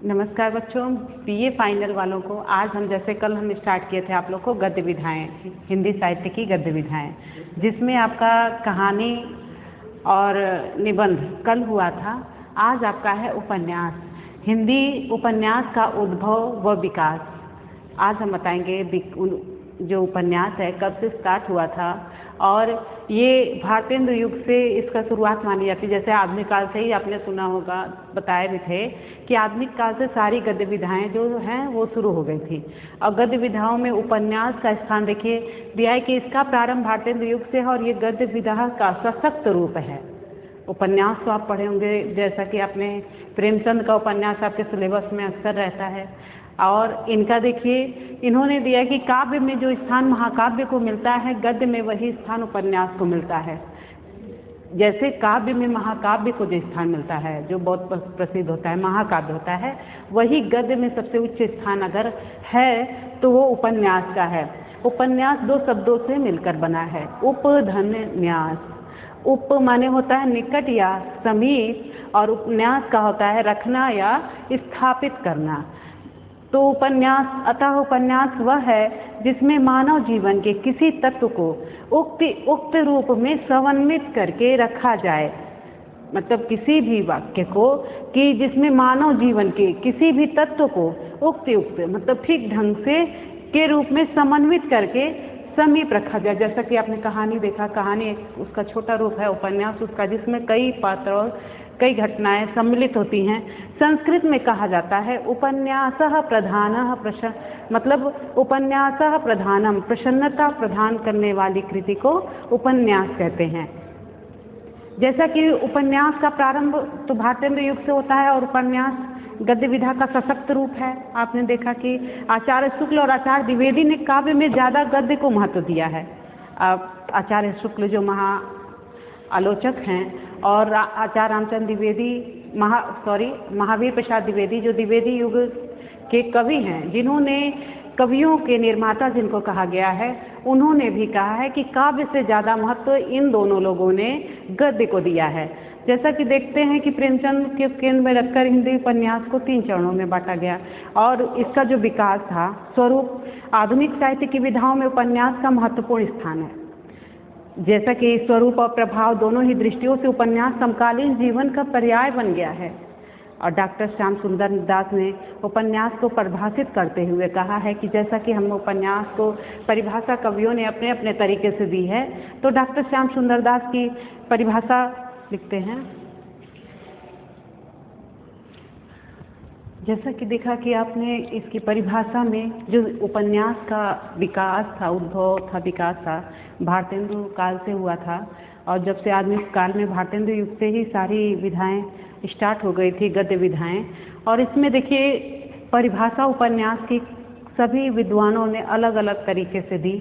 नमस्कार बच्चों, BA final वालों को आज हम जैसे कल हम स्टार्ट किए थे आप लोग को गद्य विधाएं, हिंदी साहित्य की गद्य विधाएं, जिसमें आपका कहानी और निबंध कल हुआ था। आज आपका है उपन्यास, हिंदी उपन्यास का उद्भव व विकास। आज हम बताएंगे जो उपन्यास है कब से स्टार्ट हुआ था और ये भारतेंदु युग से इसका शुरुआत मानी जाती है। जैसे आधुनिक काल से ही आपने सुना होगा, बताए भी थे कि आधुनिक काल से सारी गद्य विधाएं जो हैं वो शुरू हो गई थी। और गद्य विधाओं में उपन्यास का स्थान देखिए दिया है कि इसका प्रारंभ भारतेंदु युग से है और ये गद्य विधा का सशक्त रूप है। उपन्यास तो आप पढ़े होंगे, जैसा कि आपने प्रेमचंद का उपन्यास आपके सिलेबस में अक्सर रहता है। और इनका देखिए इन्होंने दिया कि काव्य में जो स्थान महाकाव्य को मिलता है, गद्य में वही स्थान उपन्यास को मिलता है। जैसे काव्य में महाकाव्य को जो स्थान मिलता है, जो बहुत प्रसिद्ध होता है, महाकाव्य होता है, वही गद्य में सबसे उच्च स्थान अगर है तो वो उपन्यास का है। उपन्यास दो शब्दों से मिलकर बना है, उप धन न्यास। उप माने होता है निकट या समीप, और उपन्यास का होता है रखना या स्थापित करना। तो उपन्यास, अतः उपन्यास वह है जिसमें मानव जीवन के किसी तत्व को उक्त रूप में समन्वित करके रखा जाए। मतलब किसी भी वाक्य को कि जिसमें मानव जीवन के किसी भी तत्व को उक्त मतलब ठीक ढंग से के रूप में समन्वित करके समीप रखा जाए। जैसा कि आपने कहानी देखा, कहानी एक उसका छोटा रूप है, उपन्यास उसका, जिसमें कई पात्र और कई घटनाएं सम्मिलित होती हैं। संस्कृत में कहा जाता है उपन्यासः प्रधानः मतलब उपन्यासः प्रधानम, प्रसन्नता प्रदान करने वाली कृति को उपन्यास कहते हैं। जैसा कि उपन्यास का प्रारंभ तो भारतेंदु युग से होता है और उपन्यास गद्य विधा का सशक्त रूप है। आपने देखा कि आचार्य शुक्ल और आचार्य द्विवेदी ने काव्य में ज़्यादा गद्य को महत्व दिया है। आचार्य शुक्ल जो आलोचक हैं और आचार्य रामचंद्र द्विवेदी महावीर प्रसाद द्विवेदी जो द्विवेदी युग के कवि हैं, जिन्होंने कवियों के निर्माता जिनको कहा गया है, उन्होंने भी कहा है कि काव्य से ज़्यादा महत्व इन दोनों लोगों ने गद्य को दिया है। जैसा कि देखते हैं कि प्रेमचंद के केंद्र में रखकर हिंदी उपन्यास को 3 चरणों में बांटा गया और इसका जो विकास था स्वरूप, आधुनिक साहित्य की विधाओं में उपन्यास का महत्वपूर्ण स्थान है। जैसा कि स्वरूप और प्रभाव दोनों ही दृष्टियों से उपन्यास समकालीन जीवन का पर्याय बन गया है। और डॉक्टर श्याम सुंदर दास ने उपन्यास को परिभाषित करते हुए कहा है कि जैसा कि हम उपन्यास को परिभाषा कवियों ने अपने अपने तरीके से दी है, तो डॉक्टर श्याम सुंदर दास की परिभाषा लिखते हैं। जैसा कि देखा कि आपने इसकी परिभाषा में जो उपन्यास का विकास था, उद्भव था, विकास था, भारतेंदु काल से हुआ था। और जब से आधुनिक काल में भारतेंदु युग से ही सारी विधाएं स्टार्ट हो गई थी, गद्य विधाएं। और इसमें देखिए परिभाषा उपन्यास की सभी विद्वानों ने अलग अलग तरीके से दी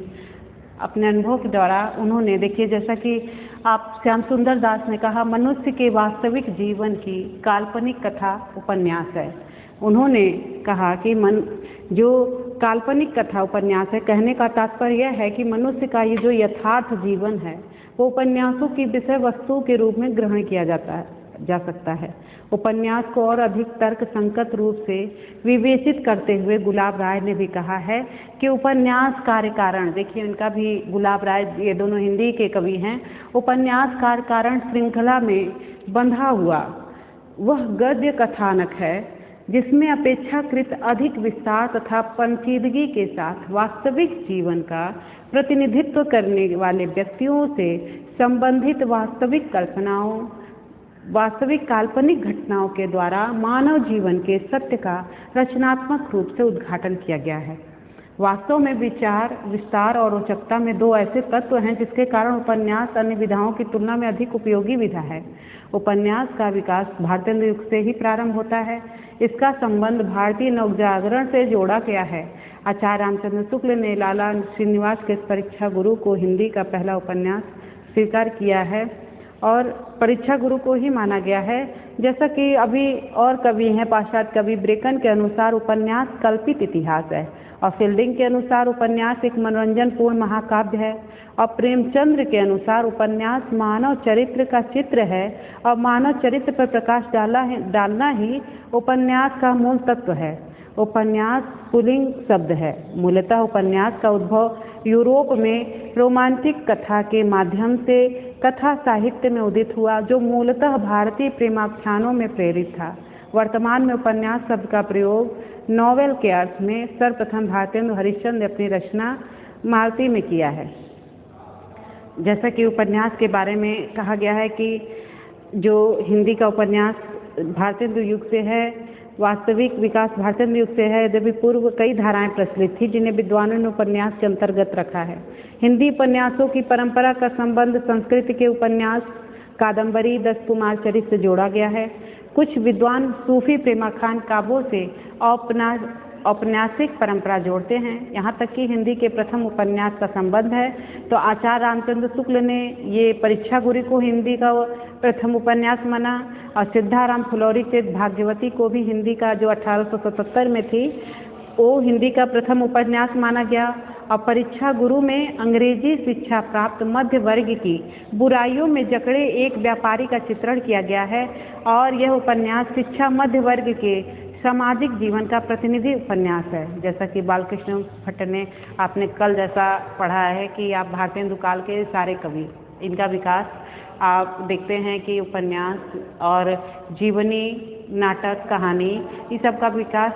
अपने अनुभव के द्वारा। उन्होंने देखिए जैसा कि आप श्याम सुंदर दास ने कहा, मनुष्य के वास्तविक जीवन की काल्पनिक कथा उपन्यास है। उन्होंने कहा कि जो काल्पनिक कथा उपन्यास है, कहने का तात्पर्य यह है कि मनुष्य का ये जो यथार्थ जीवन है वो उपन्यासों की विषय वस्तु के रूप में ग्रहण किया जा सकता है। उपन्यास को और अधिक तर्क संगत रूप से विवेचित करते हुए गुलाब राय ने भी कहा है कि उपन्यास कार्य कारण, देखिए उनका भी, गुलाब राय ये दोनों हिंदी के कवि हैं, उपन्यास कार्य कारण श्रृंखला में बंधा हुआ वह गद्य कथानक है जिसमें अपेक्षाकृत अधिक विस्तार तथा पेचीदगी के साथ वास्तविक जीवन का प्रतिनिधित्व करने वाले व्यक्तियों से संबंधित वास्तविक काल्पनिक घटनाओं के द्वारा मानव जीवन के सत्य का रचनात्मक रूप से उद्घाटन किया गया है। वास्तव में विचार, विस्तार और रोचकता में 2 ऐसे तत्व हैं जिसके कारण उपन्यास अन्य विधाओं की तुलना में अधिक उपयोगी विधा है। उपन्यास का विकास भारतेंदु युग से ही प्रारंभ होता है। इसका संबंध भारतीय नवजागरण से जोड़ा गया है। आचार्य रामचंद्र शुक्ल ने लाला श्रीनिवास के परीक्षा गुरु को हिंदी का पहला उपन्यास स्वीकार किया है और परीक्षा गुरु को ही माना गया है। जैसा कि अभी और कवि हैं, पाश्चात्य कवि ब्रेकन के अनुसार उपन्यास कल्पित इतिहास है और फील्डिंग के अनुसार उपन्यास एक मनोरंजनपूर्ण महाकाव्य है, और प्रेमचंद्र के अनुसार उपन्यास मानव चरित्र का चित्र है, और मानव चरित्र पर प्रकाश डालना ही उपन्यास का मूल तत्व है। उपन्यास पुल्लिंग शब्द है। मूलतः उपन्यास का उद्भव यूरोप में रोमांटिक कथा के माध्यम से कथा साहित्य में उदित हुआ, जो मूलतः भारतीय प्रेमाख्यानों में प्रेरित था। वर्तमान में उपन्यास शब्द का प्रयोग नॉवेल के अर्थ में सर्वप्रथम भारतेंदु हरिश्चंद्र ने अपनी रचना मालती में किया है। जैसा कि उपन्यास के बारे में कहा गया है कि जो हिंदी का उपन्यास भारतेंदु युग से है, वास्तविक विकास भारतेंदु युग से है। यद्यपि पूर्व कई धाराएं प्रचलित थी जिन्हें विद्वानों ने उपन्यास के अंतर्गत रखा है। हिंदी उपन्यासों की परंपरा का संबंध संस्कृत के उपन्यास कादम्बरी 10 कुमार चरित्र से जोड़ा गया है। कुछ विद्वान सूफी प्रेमाख्यान काव्यों से औपन्यासिक परंपरा जोड़ते हैं। यहाँ तक कि हिंदी के प्रथम उपन्यास का संबंध है तो आचार्य रामचंद्र शुक्ल ने ये परीक्षा गुरी को हिंदी का प्रथम उपन्यास माना, और सिद्धाराम फुलौरी के भाग्यवती को भी हिंदी का जो 1877 में थी वो हिंदी का प्रथम उपन्यास माना गया। और परीक्षा गुरु में अंग्रेजी शिक्षा प्राप्त मध्य वर्ग की बुराइयों में जकड़े एक व्यापारी का चित्रण किया गया है, और यह उपन्यास शिक्षा मध्य वर्ग के सामाजिक जीवन का प्रतिनिधि उपन्यास है। जैसा कि बालकृष्ण भट्ट ने आपने कल जैसा पढ़ा है कि आप भारतेंदु काल के सारे कवि, इनका विकास आप देखते हैं कि उपन्यास और जीवनी, नाटक, कहानी, इस सब का विकास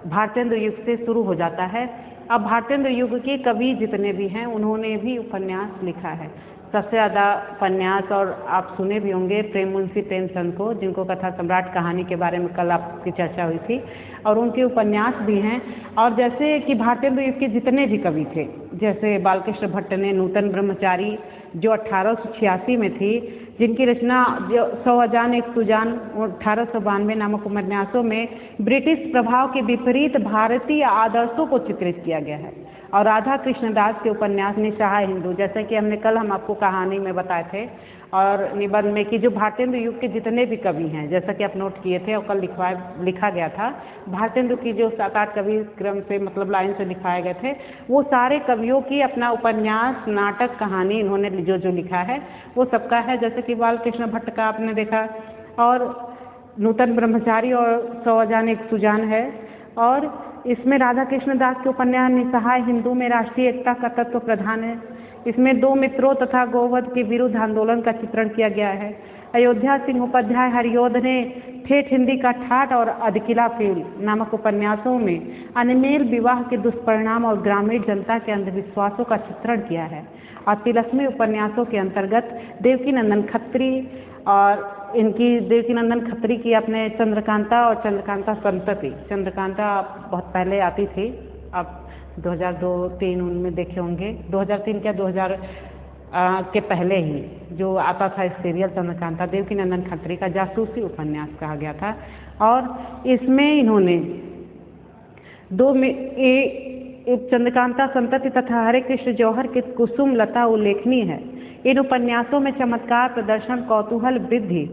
भारतेंदु युग से शुरू हो जाता है। अब भारतेंदु युग के कवि जितने भी हैं उन्होंने भी उपन्यास लिखा है। सबसे ज़्यादा उपन्यास, और आप सुने भी होंगे मुंशी प्रेमचंद को, जिनको कथा सम्राट कहानी के बारे में कल आपकी चर्चा हुई थी, और उनके उपन्यास भी हैं। और जैसे कि भारतेंदु युग के जितने भी कवि थे, जैसे बालकृष्ण भट्ट ने नूतन ब्रह्मचारी जो 1886 में थी, जिनकी रचना 100 अजान एक सुजान 1892 नामक उपन्यासों में ब्रिटिश प्रभाव के विपरीत भारतीय आदर्शों को चित्रित किया गया है। और राधा कृष्णदास के उपन्यास निस्सहाय हिंदू, जैसे कि हमने कल हम आपको कहानी में बताए थे और निबंध में कि जो भारतेंदु युग के जितने भी कवि हैं, जैसा कि आप नोट किए थे और कल लिखा गया था, भारतेंदु की जो 7-8 कवि क्रम से मतलब लाइन से लिखाए गए थे, वो सारे कवियों की अपना उपन्यास, नाटक, कहानी इन्होंने जो लिखा है वो सबका है। जैसे कि बालकृष्ण भट्ट का आपने देखा, और नूतन ब्रह्मचारी और 100 अजान एक सुजान है, और इसमें राधा कृष्णदास के उपन्यास निस्सहाय हिंदू में राष्ट्रीय एकता का तत्व प्रधान है। इसमें 2 मित्रों तथा गोवध के विरुद्ध आंदोलन का चित्रण किया गया है। अयोध्या सिंह उपाध्याय हरियोध ने ठेठ हिंदी का ठाठ और अधकिला फील नामक उपन्यासों में अनिमेल विवाह के दुष्परिणाम और ग्रामीण जनता के अंधविश्वासों का चित्रण किया है। और तिलस्मी उपन्यासों के अंतर्गत देवकीनंदन खत्री, और इनकी देवकीनंदन खत्री की अपने चंद्रकांता और चंद्रकांता संतति, चंद्रकांता बहुत पहले आती थी, अब 2002-03 उनमें देखे होंगे, 2003 क्या 2000 के पहले ही जो आता था सीरियल चंद्रकांता, देवकीनंदन खत्री का जासूसी उपन्यास कहा गया था। और इसमें इन्होंने चंद्रकांता संतति तथा हरे कृष्ण जौहर की कुसुम लता उल्लेखनीय है। इन उपन्यासों में चमत्कार, प्रदर्शन, कौतूहल, वृद्धि,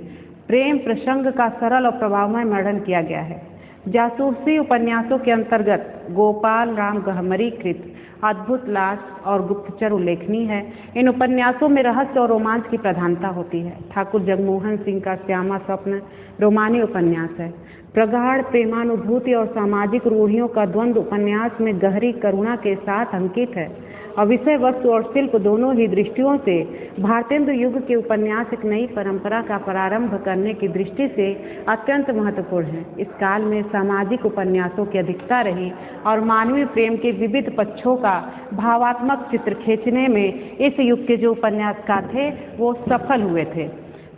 प्रेम प्रसंग का सरल और प्रभावमय वर्णन किया गया है। जासूसी उपन्यासों के अंतर्गत गोपाल राम गहमरी कृत अद्भुत लाश और गुप्तचर उल्लेखनीय है। इन उपन्यासों में रहस्य और रोमांच की प्रधानता होती है। ठाकुर जगमोहन सिंह का श्यामा स्वप्न रोमानी उपन्यास है। प्रगाढ़ प्रेमानुभूति और सामाजिक रूढ़ियों का द्वंद्व उपन्यास में गहरी करुणा के साथ अंकित है, और विषय वस्तु और शिल्प दोनों ही दृष्टियों से भारतेंदु युग के उपन्यास एक नई परंपरा का प्रारंभ करने की दृष्टि से अत्यंत महत्वपूर्ण है। इस काल में सामाजिक उपन्यासों की अधिकता रही और मानवीय प्रेम के विविध पक्षों का भावात्मक चित्र खींचने में इस युग के जो उपन्यासकार थे वो सफल हुए थे।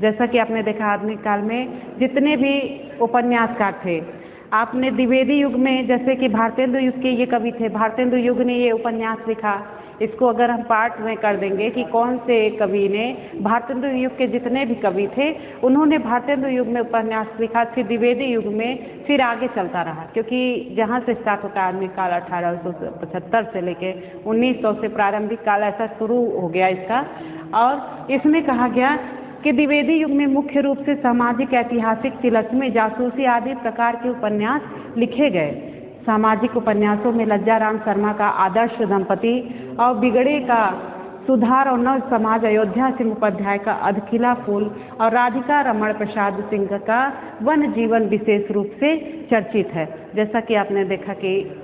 जैसा कि आपने देखा आधुनिक काल में जितने भी उपन्यासकार थे, आपने द्विवेदी युग में जैसे कि भारतेंदु युग के ये कवि थे, भारतेंदु युग ने ये उपन्यास लिखा। इसको अगर हम पार्ट में कर देंगे कि कौन से कवि ने, भारतेंदु युग के जितने भी कवि थे उन्होंने भारतेंदु युग में उपन्यास लिखा, फिर द्विवेदी युग में फिर आगे चलता रहा, क्योंकि जहाँ से स्टार्ट होता है आधुनिक काल 1875 से लेके 1900 से प्रारंभिक काल ऐसा शुरू हो गया इसका। और इसमें कहा गया कि द्विवेदी युग में मुख्य रूप से सामाजिक, ऐतिहासिक, तिलस्मी, जासूसी आदि प्रकार के उपन्यास लिखे गए। सामाजिक उपन्यासों में लज्जाराम शर्मा का आदर्श दंपति और बिगड़े का सुधार और नव समाज अयोध्या सिंह उपाध्याय का अधखिला फूल और राधिका रमण प्रसाद सिंह का वन जीवन विशेष रूप से चर्चित है। जैसा कि आपने देखा कि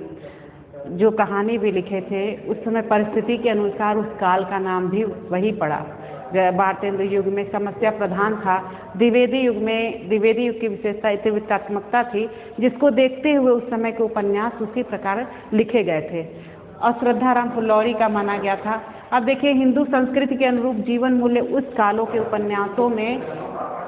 जो कहानी भी लिखे थे उस समय परिस्थिति के अनुसार उस काल का नाम भी वही पड़ा। भारतेंद्र युग में समस्या प्रधान था, द्विवेदी युग में द्विवेदी युग की विशेषता इतिवृत्तात्मकता थी, जिसको देखते हुए उस समय के उपन्यास उसी प्रकार लिखे गए थे और श्रद्धाराम फुल्लौरी का माना गया था। अब देखिए, हिंदू संस्कृति के अनुरूप जीवन मूल्य उस कालों के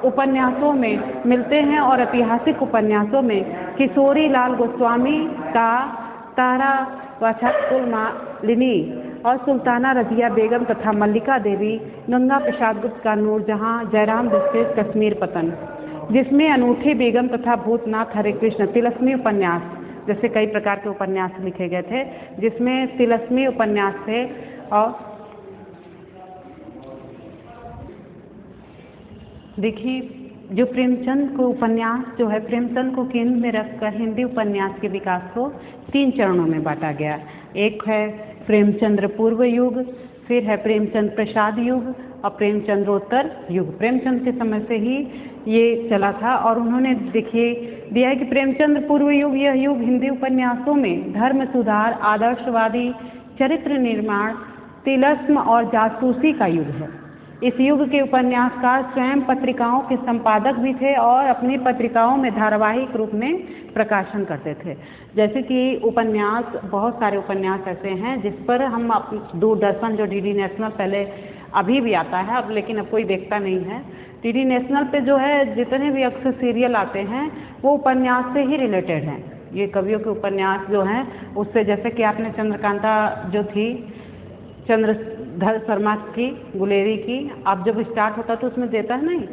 उपन्यासों में मिलते हैं और ऐतिहासिक उपन्यासों में किशोरी लाल गोस्वामी का तारा वाछाकुल मालिनी और सुल्ताना रजिया बेगम तथा मल्लिका देवी, गंगा प्रसाद गुप्त का नूरजहां, जयराम दस्ते कश्मीर पतन, जिसमें अनूठी बेगम तथा भूतनाथ हरे कृष्ण तिलस्मी उपन्यास, जैसे कई प्रकार के उपन्यास लिखे गए थे जिसमें तिलस्मी उपन्यास थे। और देखिए, जो प्रेमचंद को उपन्यास जो है, प्रेमचंद को केंद्र में रखकर हिंदी उपन्यास के विकास को 3 चरणों में बांटा गया। एक है प्रेमचंद्र पूर्व युग, फिर है प्रेमचंद प्रसाद युग और प्रेमचंद्रोत्तर युग। प्रेमचंद के समय से ही ये चला था और उन्होंने देखिए दिया है कि प्रेमचंद पूर्व युग यह युग हिंदी उपन्यासों में धर्म सुधार, आदर्शवादी चरित्र निर्माण, तिलस्म और जासूसी का युग है। इस युग के उपन्यासकार स्वयं पत्रिकाओं के संपादक भी थे और अपनी पत्रिकाओं में धारावाहिक रूप में प्रकाशन करते थे। जैसे कि उपन्यास, बहुत सारे उपन्यास ऐसे हैं जिस पर हम दूरदर्शन, जो डीडी नेशनल पहले अभी भी आता है, अब लेकिन अब कोई देखता नहीं है, डीडी नेशनल पे जो है जितने भी अक्सर सीरियल आते हैं वो उपन्यास से ही रिलेटेड हैं। ये कवियों के उपन्यास जो हैं उससे, जैसे कि आपने चंद्रकांता जो थी चंद्रधर शर्मा की, गुलेरी की, अब जब स्टार्ट होता तो उसमें देता है नहीं,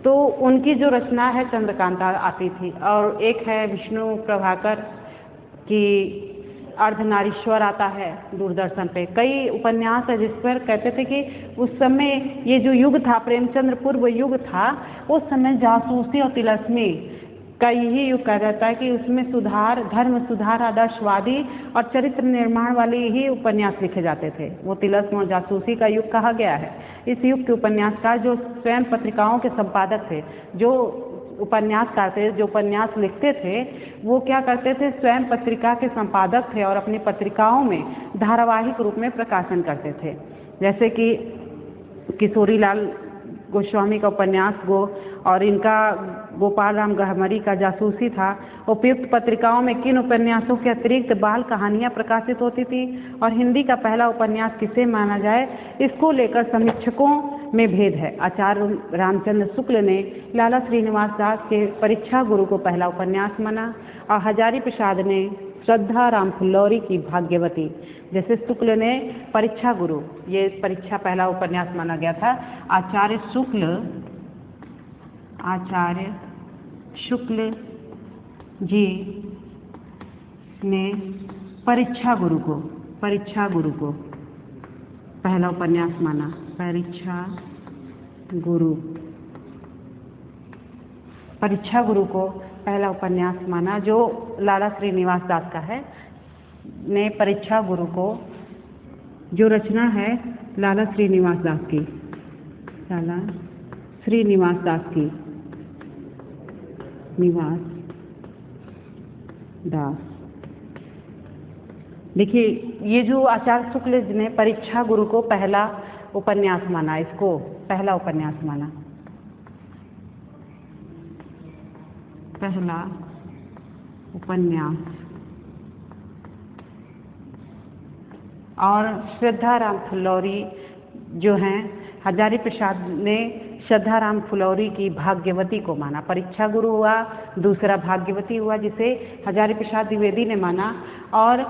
तो उनकी जो रचना है चंद्रकांता आती थी। और एक है विष्णु प्रभाकर की अर्धनारीश्वर आता है दूरदर्शन पे। कई उपन्यास है जिस पर कहते थे कि उस समय ये जो युग था, प्रेमचंद्र पूर्व युग था, उस समय जासूसी और तिलस्मी का यही युग कहा जाता है कि उसमें सुधार, धर्म सुधार, आदर्शवादी और चरित्र निर्माण वाले ही उपन्यास लिखे जाते थे। वो तिलस्म और जासूसी का युग कहा गया है। इस युग के उपन्यासकार जो स्वयं पत्रिकाओं के संपादक थे, जो उपन्यासकार थे, जो उपन्यास लिखते थे, वो क्या करते थे, स्वयं पत्रिका के संपादक थे और अपनी पत्रिकाओं में धारावाहिक रूप में प्रकाशन करते थे। जैसे कि किशोरी लाल गोस्वामी का उपन्यास और इनका गोपाल राम गहमरी का जासूसी था। उपयुक्त पत्रिकाओं में किन उपन्यासों के अतिरिक्त बाल कहानियां प्रकाशित होती थी और हिंदी का पहला उपन्यास किसे माना जाए, इसको लेकर समीक्षकों में भेद है। आचार्य रामचंद्र शुक्ल ने लाला श्रीनिवास दास के परीक्षा गुरु को पहला उपन्यास माना और हजारी प्रसाद ने श्रद्धा राम फुल्लौरी की भाग्यवती, जैसे शुक्ल ने परीक्षा गुरु, ये परीक्षा पहला उपन्यास माना गया था। आचार्य शुक्ल जी ने परीक्षा गुरु को पहला उपन्यास माना। परीक्षा गुरु को पहला उपन्यास माना, जो लाला श्रीनिवास दास का है। ने परीक्षा गुरु को, जो रचना है लाला श्रीनिवास दास की, देखिए, ये जो आचार्य शुक्ल जी ने परीक्षा गुरु को पहला उपन्यास माना, इसको पहला उपन्यास माना, पहला उपन्यास। और श्रद्धा राम फुल्लौरी जो हैं, हजारी प्रसाद ने श्रद्धा राम फुल्लौरी की भाग्यवती को माना। परीक्षा गुरु हुआ, दूसरा भाग्यवती हुआ, जिसे हजारी प्रसाद द्विवेदी ने माना। और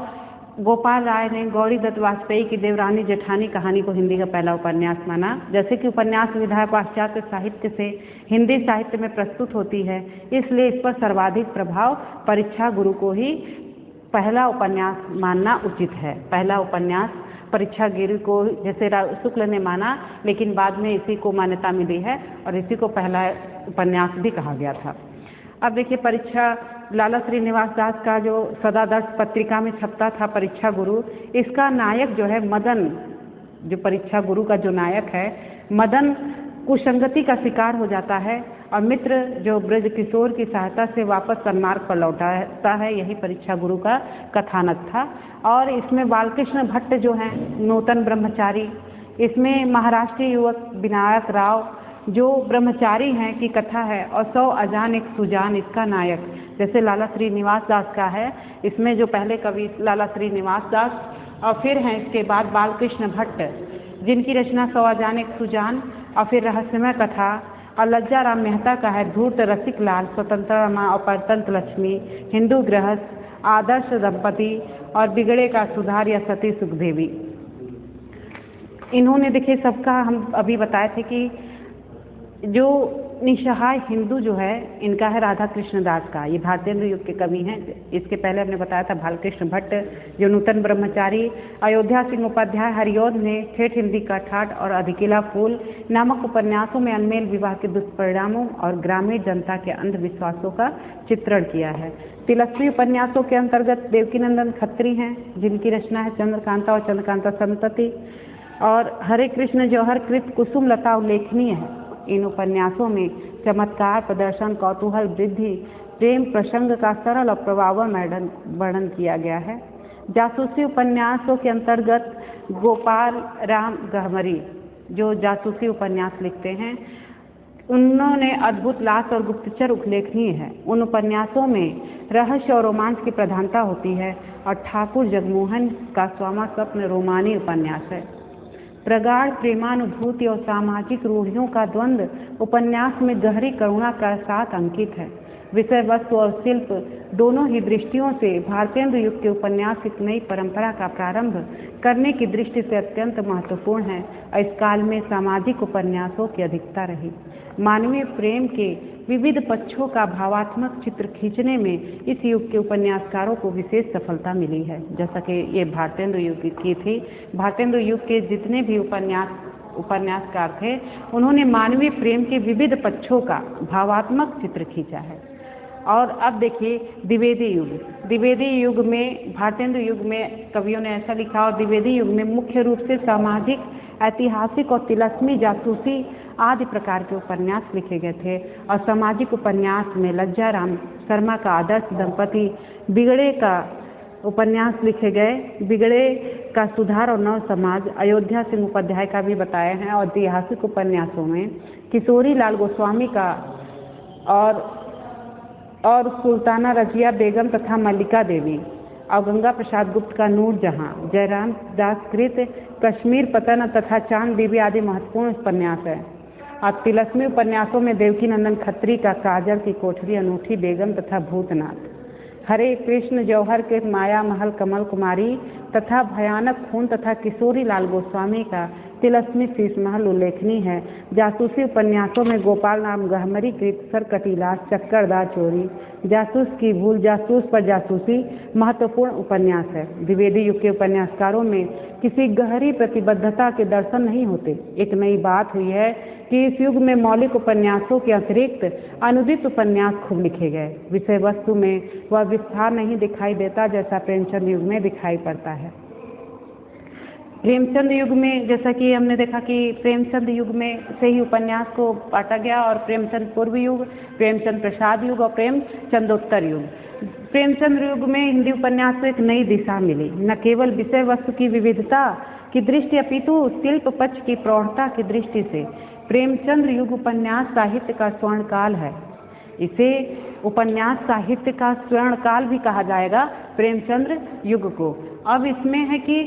गोपाल राय ने गौरी दत्त वाजपेयी की देवरानी जेठानी कहानी को हिंदी का पहला उपन्यास माना। जैसे कि उपन्यास विधा पाश्चात्य साहित्य से हिंदी साहित्य में प्रस्तुत होती है, इसलिए इस पर सर्वाधिक प्रभाव परीक्षा गुरु को ही पहला उपन्यास मानना उचित है। पहला उपन्यास परीक्षा गुरु को जैसे शुक्ल ने माना, लेकिन बाद में इसी को मान्यता मिली है और इसी को पहला उपन्यास भी कहा गया था। अब देखिए, परीक्षा लाला श्रीनिवास दास का जो सदादर्श पत्रिका में छपता था परीक्षा गुरु, इसका नायक जो है मदन, जो परीक्षा गुरु का जो नायक है मदन कुसंगति का शिकार हो जाता है और मित्र जो ब्रज किशोर की सहायता से वापस सन्मार्ग पर लौटाता है। यही परीक्षा गुरु का कथानक था। और इसमें बालकृष्ण भट्ट जो हैं नूतन ब्रह्मचारी, इसमें महाराष्ट्रीय युवक विनायक राव जो ब्रह्मचारी हैं की कथा है और 100 अजान एक सुजान इसका नायक, जैसे लाला श्रीनिवास दास का है। इसमें जो पहले कवि लाला श्रीनिवास दास और फिर हैं इसके बाद बालकृष्ण भट्ट, जिनकी रचना 100 अजान एक सुजान और फिर रहस्यमय कथा, और लज्जा राम मेहता का है धूर्त रसिक लाल, स्वतंत्र माँ और परतंत्र लक्ष्मी, हिंदू गृहस्थ, आदर्श दंपति और बिगड़े का सुधार या सती सुखदेवी। इन्होंने देखिए सबका हम अभी बताए थे कि जो निसहाय हिंदू जो है इनका है राधा कृष्ण दास का, ये भारतेंद्र युग के कवि हैं। इसके पहले हमने बताया था बालकृष्ण भट्ट जो नूतन ब्रह्मचारी, अयोध्या सिंह उपाध्याय हरिऔध ने ठेठ हिंदी का ठाठ और अधिकिला फूल नामक उपन्यासों में अनमेल विवाह के दुष्परिणामों और ग्रामीण जनता के अंधविश्वासों का चित्रण किया है। तिलस्मी उपन्यासों के अंतर्गत देवकीनंदन खत्री हैं जिनकी रचना है चंद्रकांता और चंद्रकांता संतति, और हरे कृष्ण जौहर कृत कुसुम लता उल्लेखनीय है। इन उपन्यासों में चमत्कार प्रदर्शन, कौतूहल, वृद्धि, प्रेम प्रसंग का सरल और प्रभावमय वर्णन किया गया है। जासूसी उपन्यासों के अंतर्गत गोपाल राम गहमरी जो जासूसी उपन्यास लिखते हैं, उन्होंने अद्भुत लाश और गुप्तचर उल्लेखनीय है। उन उपन्यासों में रहस्य और रोमांच की प्रधानता होती है और ठाकुर जगमोहन का स्वामा स्वप्न रोमानी उपन्यास है। प्रगाढ़ प्रेमानुभूति और सामाजिक रूढ़ियों का द्वंद्व उपन्यास में गहरी करुणा के साथ अंकित है। विषय वस्तु और शिल्प दोनों ही दृष्टियों से भारतेंद्र युग के उपन्यास एक नई परंपरा का प्रारंभ करने की दृष्टि से अत्यंत महत्वपूर्ण है और इस काल में सामाजिक उपन्यासों की अधिकता रही। मानवीय प्रेम के विविध पक्षों का भावात्मक चित्र खींचने में इस युग के उपन्यासकारों को विशेष सफलता मिली है, जैसा कि ये भारतेंद्र युग की थी। भारतेंद्र युग के जितने भी उपन्यासकार थे उन्होंने मानवीय प्रेम के विविध पक्षों का भावात्मक चित्र खींचा है। और अब देखिए द्विवेदी युग। द्विवेदी युग में भारतेंद्र युग में कवियों ने ऐसा लिखा, और द्विवेदी युग में मुख्य रूप से सामाजिक, ऐतिहासिक और तिलस्मी, जासूसी आदि प्रकार के उपन्यास लिखे गए थे। और सामाजिक उपन्यास में लज्जा राम शर्मा का आदर्श दंपति, बिगड़े का उपन्यास लिखे गए, बिगड़े का सुधार और नव समाज, अयोध्या सिंह उपाध्याय का भी बताए हैं। और ऐतिहासिक उपन्यासों में किशोरी लाल गोस्वामी का और सुल्ताना रजिया बेगम तथा मल्लिका देवी, और गंगा प्रसाद गुप्त का नूर जहां, जयराम दास कृत कश्मीर पतन तथा चांद बीबी आदि महत्वपूर्ण उपन्यास है। और तिलस्मी उपन्यासों में देवकीनंदन खत्री का काजल की कोठरी, अनूठी बेगम तथा भूतनाथ, हरे कृष्ण जौहर के माया महल कमल कुमारी तथा भयानक खून तथा किशोरी लाल गोस्वामी का तिलस्मी शीश महल उल्लेखनीय है। जासूसी उपन्यासों में गोपाल राम गहमरी कृत सरकटीलाश, चक्करदार चोरी, जासूस की भूल, जासूस पर जासूसी महत्वपूर्ण उपन्यास है। द्विवेदी युग के उपन्यासकारों में किसी गहरी प्रतिबद्धता के दर्शन नहीं होते। एक नई बात हुई है कि इस युग में मौलिक उपन्यासों के अतिरिक्त अनुदित उपन्यास खूब लिखे गए। विषय वस्तु में वह विस्तार नहीं दिखाई देता जैसा प्रेमचंद युग में दिखाई पड़ता है। प्रेमचंद युग में जैसा कि हमने देखा कि प्रेमचंद युग में से ही उपन्यास को बांटा गया, और प्रेमचंद पूर्व युग, प्रेमचंद प्रसाद युग और प्रेमचंदोत्तर युग। प्रेमचंद युग में हिंदी उपन्यास को एक नई दिशा मिली। न केवल विषय वस्तु की विविधता की दृष्टि अपितु शिल्प पक्ष की प्रौढ़ता की दृष्टि से प्रेमचंद युग उपन्यास साहित्य का स्वर्णकाल है। इसे उपन्यास साहित्य का स्वर्णकाल भी कहा जाएगा प्रेमचंद युग को। अब इसमें है कि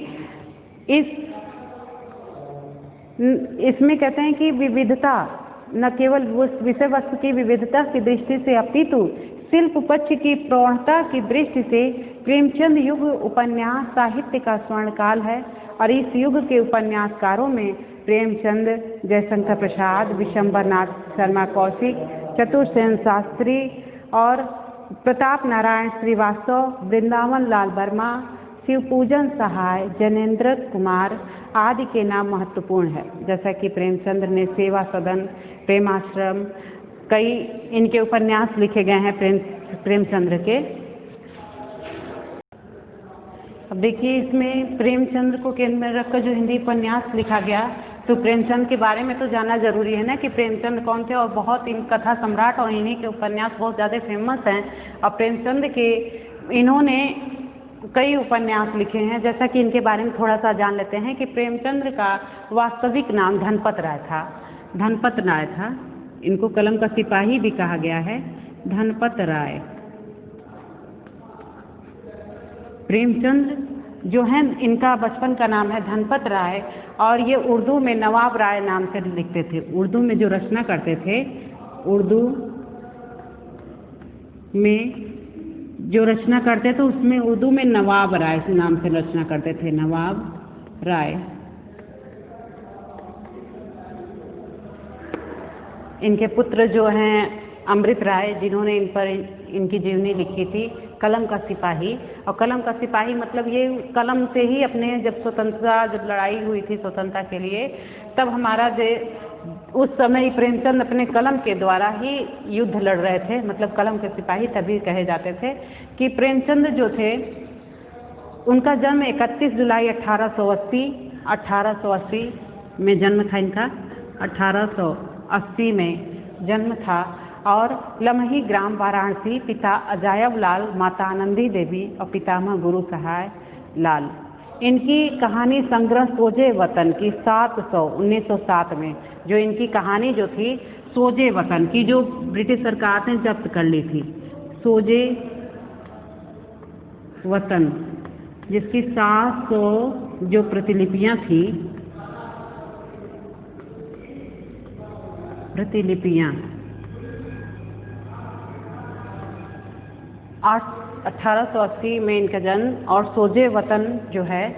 इसमें कहते हैं कि विविधता न केवल विषय वस्तु की विविधता की दृष्टि से अपितु शिल्प पक्ष की प्रौढ़ता की दृष्टि से प्रेमचंद युग उपन्यास साहित्य का स्वर्णकाल है। और इस युग के उपन्यासकारों में प्रेमचंद, जयशंकर प्रसाद, विशंबरनाथ शर्मा कौशिक, चतुर्सेन शास्त्री और प्रताप नारायण श्रीवास्तव, वृंदावन लाल वर्मा, शिवपूजन सहाय, जैनेन्द्र कुमार आदि के नाम महत्वपूर्ण है। जैसा कि प्रेमचंद ने सेवा सदन, प्रेमाश्रम, कई इनके उपन्यास लिखे गए हैं प्रेमचंद्र के। अब देखिए इसमें प्रेमचंद्र को केंद्र में रखकर जो हिंदी उपन्यास लिखा गया, तो प्रेमचंद के बारे में तो जानना जरूरी है ना कि प्रेमचंद कौन थे, और बहुत इन कथा सम्राट और इन्हीं के उपन्यास बहुत ज़्यादा फेमस हैं। और प्रेमचंद के इन्होंने कई उपन्यास लिखे हैं। जैसा कि इनके बारे में थोड़ा सा जान लेते हैं कि प्रेमचंद्र का वास्तविक नाम धनपत राय था। धनपत राय था, इनको कलम का सिपाही भी कहा गया है, धनपत राय। प्रेमचंद्र जो है इनका बचपन का नाम है धनपत राय, और ये उर्दू में नवाब राय नाम से लिखते थे। उर्दू में जो रचना करते थे, उर्दू में जो रचना करते थे उसमें उर्दू में नवाब राय नाम से रचना करते थे, नवाब राय। इनके पुत्र जो हैं अमृत राय, जिन्होंने इन पर इनकी जीवनी लिखी थी, कलम का सिपाही। और कलम का सिपाही मतलब ये कलम से ही अपने जब लड़ाई हुई थी स्वतंत्रता के लिए, तब हमारा उस समय प्रेमचंद अपने कलम के द्वारा ही युद्ध लड़ रहे थे, मतलब कलम के सिपाही तभी कहे जाते थे। कि प्रेमचंद जो थे उनका जन्म 31 जुलाई 1880 में जन्म था इनका, 1880 में जन्म था। और लमही ग्राम वाराणसी, पिता अजायब लाल, माता आनंदी देवी और पितामह गुरु सहाय लाल। इनकी कहानी संग्रह सोजे वतन की 1907 में जो इनकी कहानी जो थी सोजे वतन की, जो ब्रिटिश सरकार ने जब्त कर ली थी, सोजे वतन, जिसकी 700 जो प्रतिलिपियां थी, प्रतिलिपियां 1880 में इनका जन्म। और सोजे वतन जो है,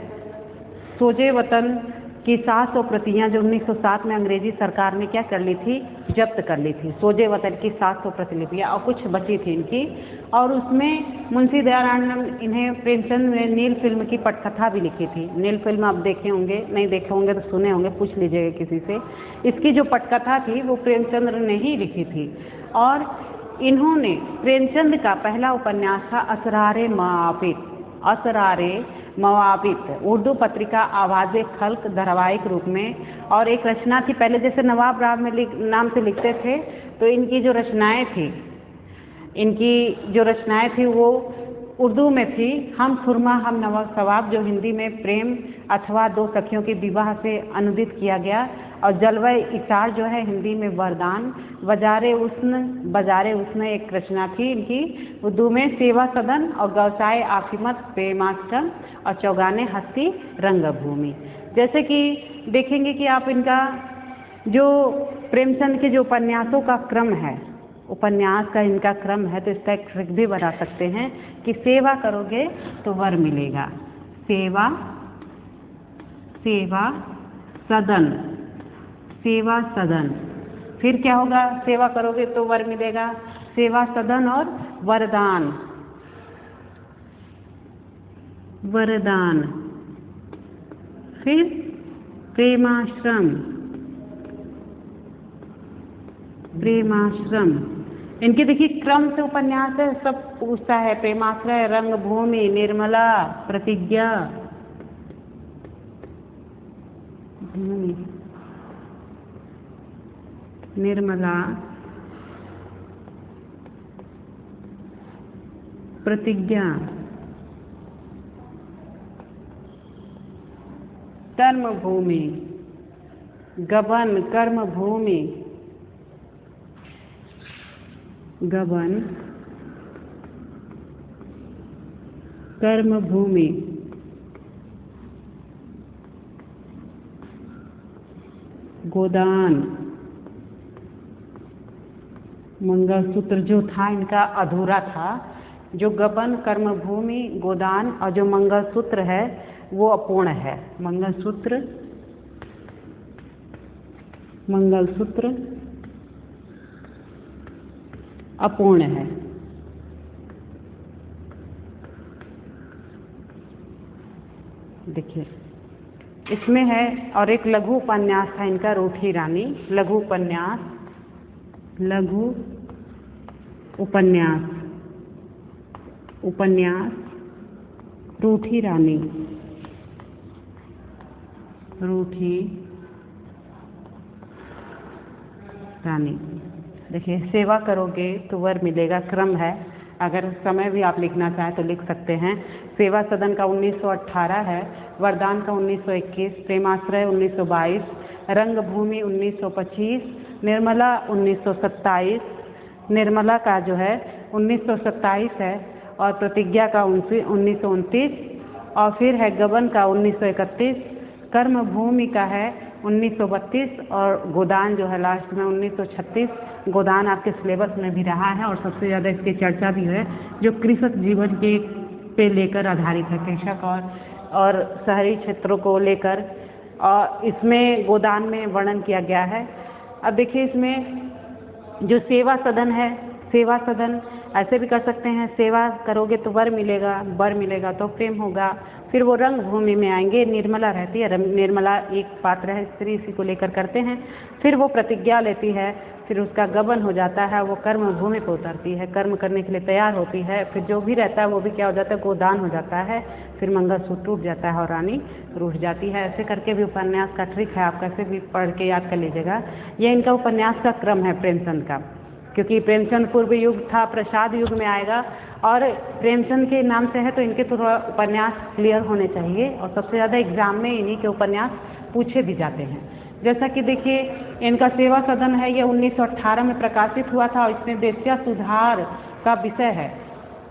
सोजे वतन की 700 प्रतियां जो 1907 में अंग्रेजी सरकार ने क्या कर ली थी, जब्त कर ली थी। सोजे वतन की 700 प्रतिलिपियां और कुछ बची थी इनकी। और उसमें मुंशी दयानंद इन्हें प्रेमचंद ने नील फिल्म की पटकथा भी लिखी थी। नील फिल्म आप देखे होंगे, नहीं देखे होंगे तो सुने होंगे, पूछ लीजिएगा किसी से। इसकी जो पटकथा थी वो प्रेमचंद्र ने ही लिखी थी। और इन्होंने प्रेमचंद का पहला उपन्यास था असरारे मवाबित, असरारे मवाबित, उर्दू पत्रिका आवाज़े खल्क धारावाहिक रूप में। और एक रचना थी, पहले जैसे नवाब राव में नाम से लिखते थे, तो इनकी जो रचनाएं थी, इनकी जो रचनाएं थी वो उर्दू में थी। हम सुरमा हम नवा सवाब, जो हिंदी में प्रेम अथवा दो सखियों के विवाह से अनुदित किया गया। और जलवा इसार जो है हिंदी में वरदान। बजारे उस्न एक रचना थी इनकी उर्दू में। सेवा सदन और गौसाए आफिमत प्रेमाष्टम और चौगाने हस्ती रंगभूमि। जैसे कि देखेंगे कि आप इनका जो प्रेमचंद के जो उपन्यासों का क्रम है, उपन्यास का इनका क्रम है, तो इसका एक ट्रिक भी बता सकते हैं कि सेवा करोगे तो वर मिलेगा। सेवा, सेवा सदन, सेवा सदन, फिर क्या होगा, सेवा करोगे तो वर मिलेगा, सेवा सदन और वरदान, वरदान, फिर प्रेमाश्रम, प्रेमाश्रम। इनके देखिए क्रम से उपन्यास है, सब पूछता है, प्रेमाश्रय, रंगभूमि, निर्मला, प्रतिज्ञा, निर्मला, प्रतिज्ञा, कर्मभूमि, गबन, कर्मभूमि, गबन, कर्मभूमि, गोदान, मंगलसूत्र जो था इनका अधूरा था। जो गबन, कर्मभूमि, गोदान और जो मंगलसूत्र है वो अपूर्ण है। मंगलसूत्र, मंगलसूत्र अपूर्ण है। देखिए इसमें है। और एक लघु उपन्यास था इनका, रूठी रानी, लघु उपन्यास, लघु उपन्यास। उपन्यास रूठी रानी। रूठी रानी। देखिए, सेवा करोगे तो वर मिलेगा, क्रम है। अगर समय भी आप लिखना चाहें तो लिख सकते हैं। सेवा सदन का 1918 है, वरदान का 1921, प्रेमाश्रय 1922, रंगभूमि 1925, निर्मला 1927, निर्मला का जो है 1927 है, और प्रतिज्ञा का 1929, और फिर है गबन का 1931, कर्मभूमि का है 1932, और गोदान जो है लास्ट में 1936। गोदान आपके सिलेबस में भी रहा है और सबसे ज़्यादा इसकी चर्चा भी है, जो कृषक जीवन के पे लेकर आधारित है, कृषक और शहरी क्षेत्रों को लेकर, और इसमें गोदान में वर्णन किया गया है। अब देखिए, इसमें जो सेवा सदन है, सेवा सदन ऐसे भी कर सकते हैं, सेवा करोगे तो वर मिलेगा तो प्रेम होगा। फिर वो रंग भूमि में आएंगे, निर्मला रहती है, निर्मला एक पात्र है, स्त्री इसी को लेकर करते हैं। फिर वो प्रतिज्ञा लेती है, फिर उसका गबन हो जाता है, वो कर्म भूमि पर उतरती है, कर्म करने के लिए तैयार होती है। फिर जो भी रहता है वो भी क्या हो जाता है, गोदान हो जाता है। फिर मंगलसूत्र टूट जाता है और रानी रूठ जाती है। ऐसे करके भी उपन्यास का ट्रिक है, आप कैसे भी पढ़ के याद कर लीजिएगा। ये इनका उपन्यास का क्रम है प्रेमचंद का, क्योंकि प्रेमचंद पूर्व युग था, प्रसाद युग में आएगा, और प्रेमचंद के नाम से है तो इनके थोड़ा उपन्यास क्लियर होने चाहिए, और सबसे ज़्यादा एग्जाम में इन्हीं के उपन्यास पूछे भी जाते हैं। जैसा कि देखिए, इनका सेवा सदन है, ये 1918 में प्रकाशित हुआ था, और इसमें वेश्या सुधार का विषय है,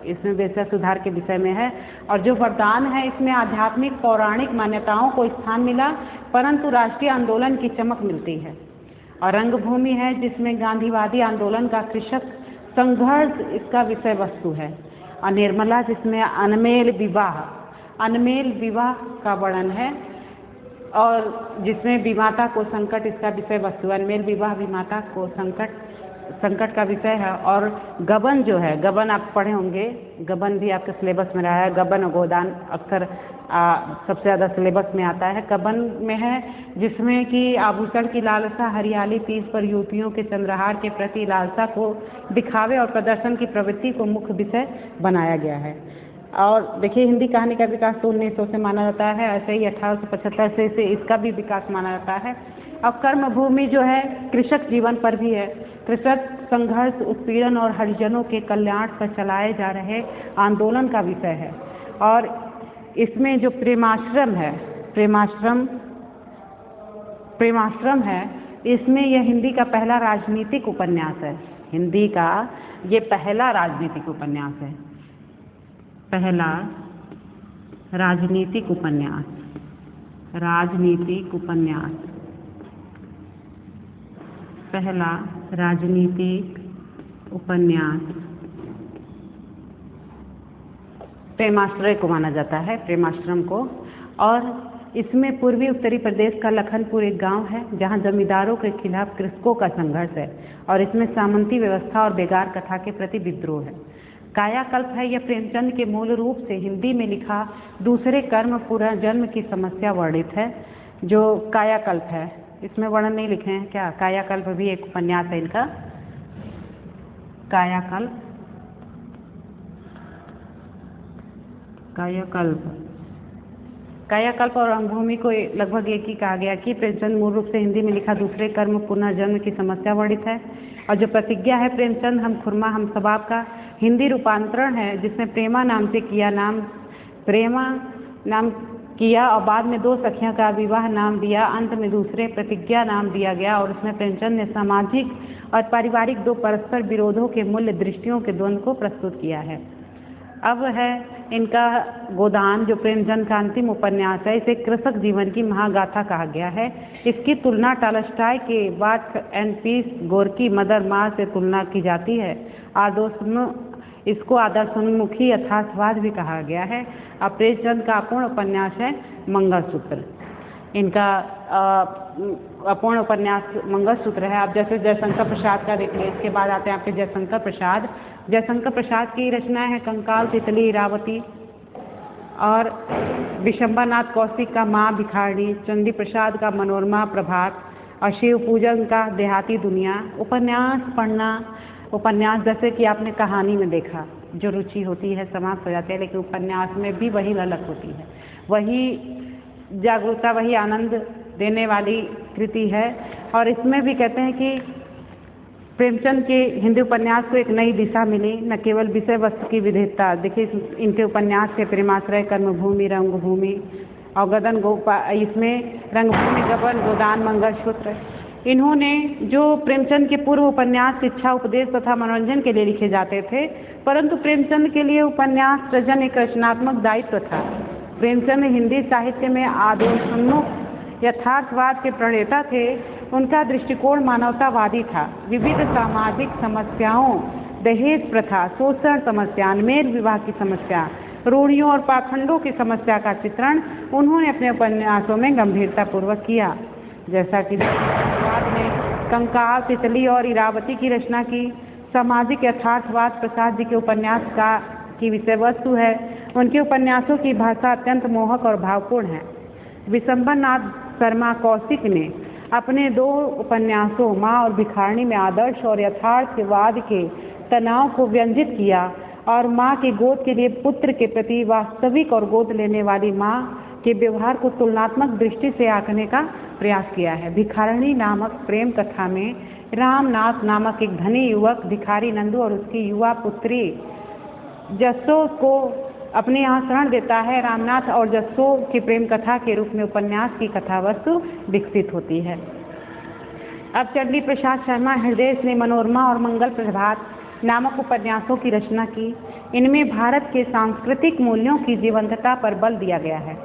इसमें वेश्या सुधार के विषय में है। और जो वरदान है, इसमें आध्यात्मिक पौराणिक मान्यताओं को स्थान मिला, परंतु राष्ट्रीय आंदोलन की चमक मिलती है। और रंगभूमि है, जिसमें गांधीवादी आंदोलन का कृषक संघर्ष इसका विषय वस्तु है। और निर्मला, जिसमें अनमेल विवाह का वर्णन है, और जिसमें विमाता को संकट इसका विषय वस्तु है। अनमेल विवाह विमाता को संकट का विषय है। और गबन जो है, गबन आप पढ़े होंगे, गबन भी आपके सिलेबस में रहा है। गबन और गोदान अक्सर सबसे ज़्यादा सिलेबस में आता है। गबन में है, जिसमें कि आभूषण की लालसा, हरियाली तीज पर युवतियों के चंद्रहार के प्रति लालसा को दिखावे और प्रदर्शन की प्रवृत्ति को मुख्य विषय बनाया गया है। और देखिए, हिंदी कहानी का विकास तो 1900 से माना जाता है, ऐसे ही 1875 से इसका भी विकास माना जाता है। अब कर्मभूमि जो है, कृषक जीवन पर भी है। कृषक संघर्ष, उत्पीड़न और हरिजनों के कल्याण पर चलाए जा रहे आंदोलन का विषय है। और इसमें जो प्रेमाश्रम है, इसमें यह हिंदी का पहला राजनीतिक उपन्यास है। हिंदी का ये पहला राजनीतिक उपन्यास है, पहला राजनीतिक उपन्यास। पहला राजनीतिक उपन्यास प्रेमाश्रय को माना जाता है, प्रेमाश्रम को। और इसमें पूर्वी उत्तरी प्रदेश का लखनपुर एक गांव है, जहां जमींदारों के खिलाफ कृषकों का संघर्ष है, और इसमें सामंती व्यवस्था और बेगार कथा के प्रति विद्रोह है। कायाकल्प है, यह प्रेमचंद के मूल रूप से हिंदी में लिखा दूसरे कर्म पुनर्जन्म की समस्या वर्णित है। जो कायाकल्प है, इसमें वर्णन नहीं लिखे हैं क्या? कायाकल्प भी एक उपन्यास है इनका। कायाकल्प और रंगभूमि को लगभग एक ही कहा गया कि प्रेमचंद मूल रूप से हिंदी में लिखा दूसरे कर्म पुनर्जन्म की समस्या वर्णित है। और जो प्रतिज्ञा है प्रेमचंद हम खुरमा हम सबाब का हिंदी रूपांतरण है, जिसमें प्रेमा नाम से प्रेमा नाम किया, और बाद में 2 सखियों का विवाह नाम दिया, अंत में दूसरे प्रतिज्ञा नाम दिया गया। और उसमें प्रेमचंद ने सामाजिक और पारिवारिक 2 परस्पर विरोधों के मूल्य दृष्टियों के द्वंद्व को प्रस्तुत किया है। अब है इनका गोदान, जो प्रेमचंद का अंतिम उपन्यास है। इसे कृषक जीवन की महागाथा कहा गया है। इसकी तुलना टॉल्स्टॉय के war and piece, Gorky, mother मार से तुलना की जाती है। इसको आदर्शोन्मुखी यथार्थवाद भी कहा गया है। अब प्रेमचंद का अपूर्ण उपन्यास है मंगलसूत्र। इनका अपूर्ण उपन्यास मंगलसूत्र है। आप जैसे जयशंकर प्रसाद का देख लें, इसके बाद आते हैं आपके जयशंकर प्रसाद की रचनाएं हैं कंकाल, तितली, इरावती, और विशंबरनाथ कौशिक का माँ भिखारणी, चंडी प्रसाद का मनोरमा प्रभात, और शिव पूजन का देहाती दुनिया। उपन्यास पढ़ना, उपन्यास जैसे कि आपने कहानी में देखा जो रुचि होती है समाप्त हो जाती है, लेकिन उपन्यास में भी वही ललक होती है, वही जागरूकता, वही आनंद देने वाली कृति है। और इसमें भी कहते हैं कि प्रेमचंद के हिंदी उपन्यास को एक नई दिशा मिली, न केवल विषय वस्तु की विविधता। देखिए इनके उपन्यास के प्रेमाश्रय, कर्मभूमि, रंगभूमि और गदन इसमें रंगभूमि, गबन, गोदान, मंगलसूत्र, इन्होंने जो प्रेमचंद के पूर्व उपन्यास शिक्षा, उपदेश तथा मनोरंजन के लिए लिखे जाते थे, परंतु प्रेमचंद के लिए उपन्यास सृजन एक रचनात्मक दायित्व था। प्रेमचंद हिंदी साहित्य में आदर्शोन्मुख यथार्थवाद के प्रणेता थे। उनका दृष्टिकोण मानवतावादी था। विविध सामाजिक समस्याओं, दहेज प्रथा, शोषण समस्या, अनमेल विवाह की समस्या, रूढ़ियों और पाखंडों की समस्या का चित्रण उन्होंने अपने उपन्यासों में गंभीरतापूर्वक किया। जैसा कि बाद में कंकाल, तितली और इरावती की रचना की। सामाजिक यथार्थवाद प्रसाद जी के उपन्यास की विषय वस्तु है। उनके उपन्यासों की भाषा अत्यंत मोहक और भावपूर्ण है। विशंबर नाथ शर्मा कौशिक ने अपने 2 उपन्यासों माँ और भिखारणी में आदर्श और यथार्थवाद के तनाव को व्यंजित किया और माँ की गोद के लिए पुत्र के प्रति वास्तविक और गोद लेने वाली माँ के व्यवहार को तुलनात्मक दृष्टि से आंकने का प्रयास किया है। भिखारणी नामक प्रेम कथा में रामनाथ नामक एक धनी युवक भिखारी नंदू और उसकी युवा पुत्री जस्सो को अपने यहाँ शरण देता है। रामनाथ और जस्सो की प्रेम कथा के रूप में उपन्यास की कथा वस्तु विकसित होती है। अब चंडी प्रसाद शर्मा हृदय ने मनोरमा और मंगल प्रभात नामक उपन्यासों की रचना की। इनमें भारत के सांस्कृतिक मूल्यों की जीवंतता पर बल दिया गया है।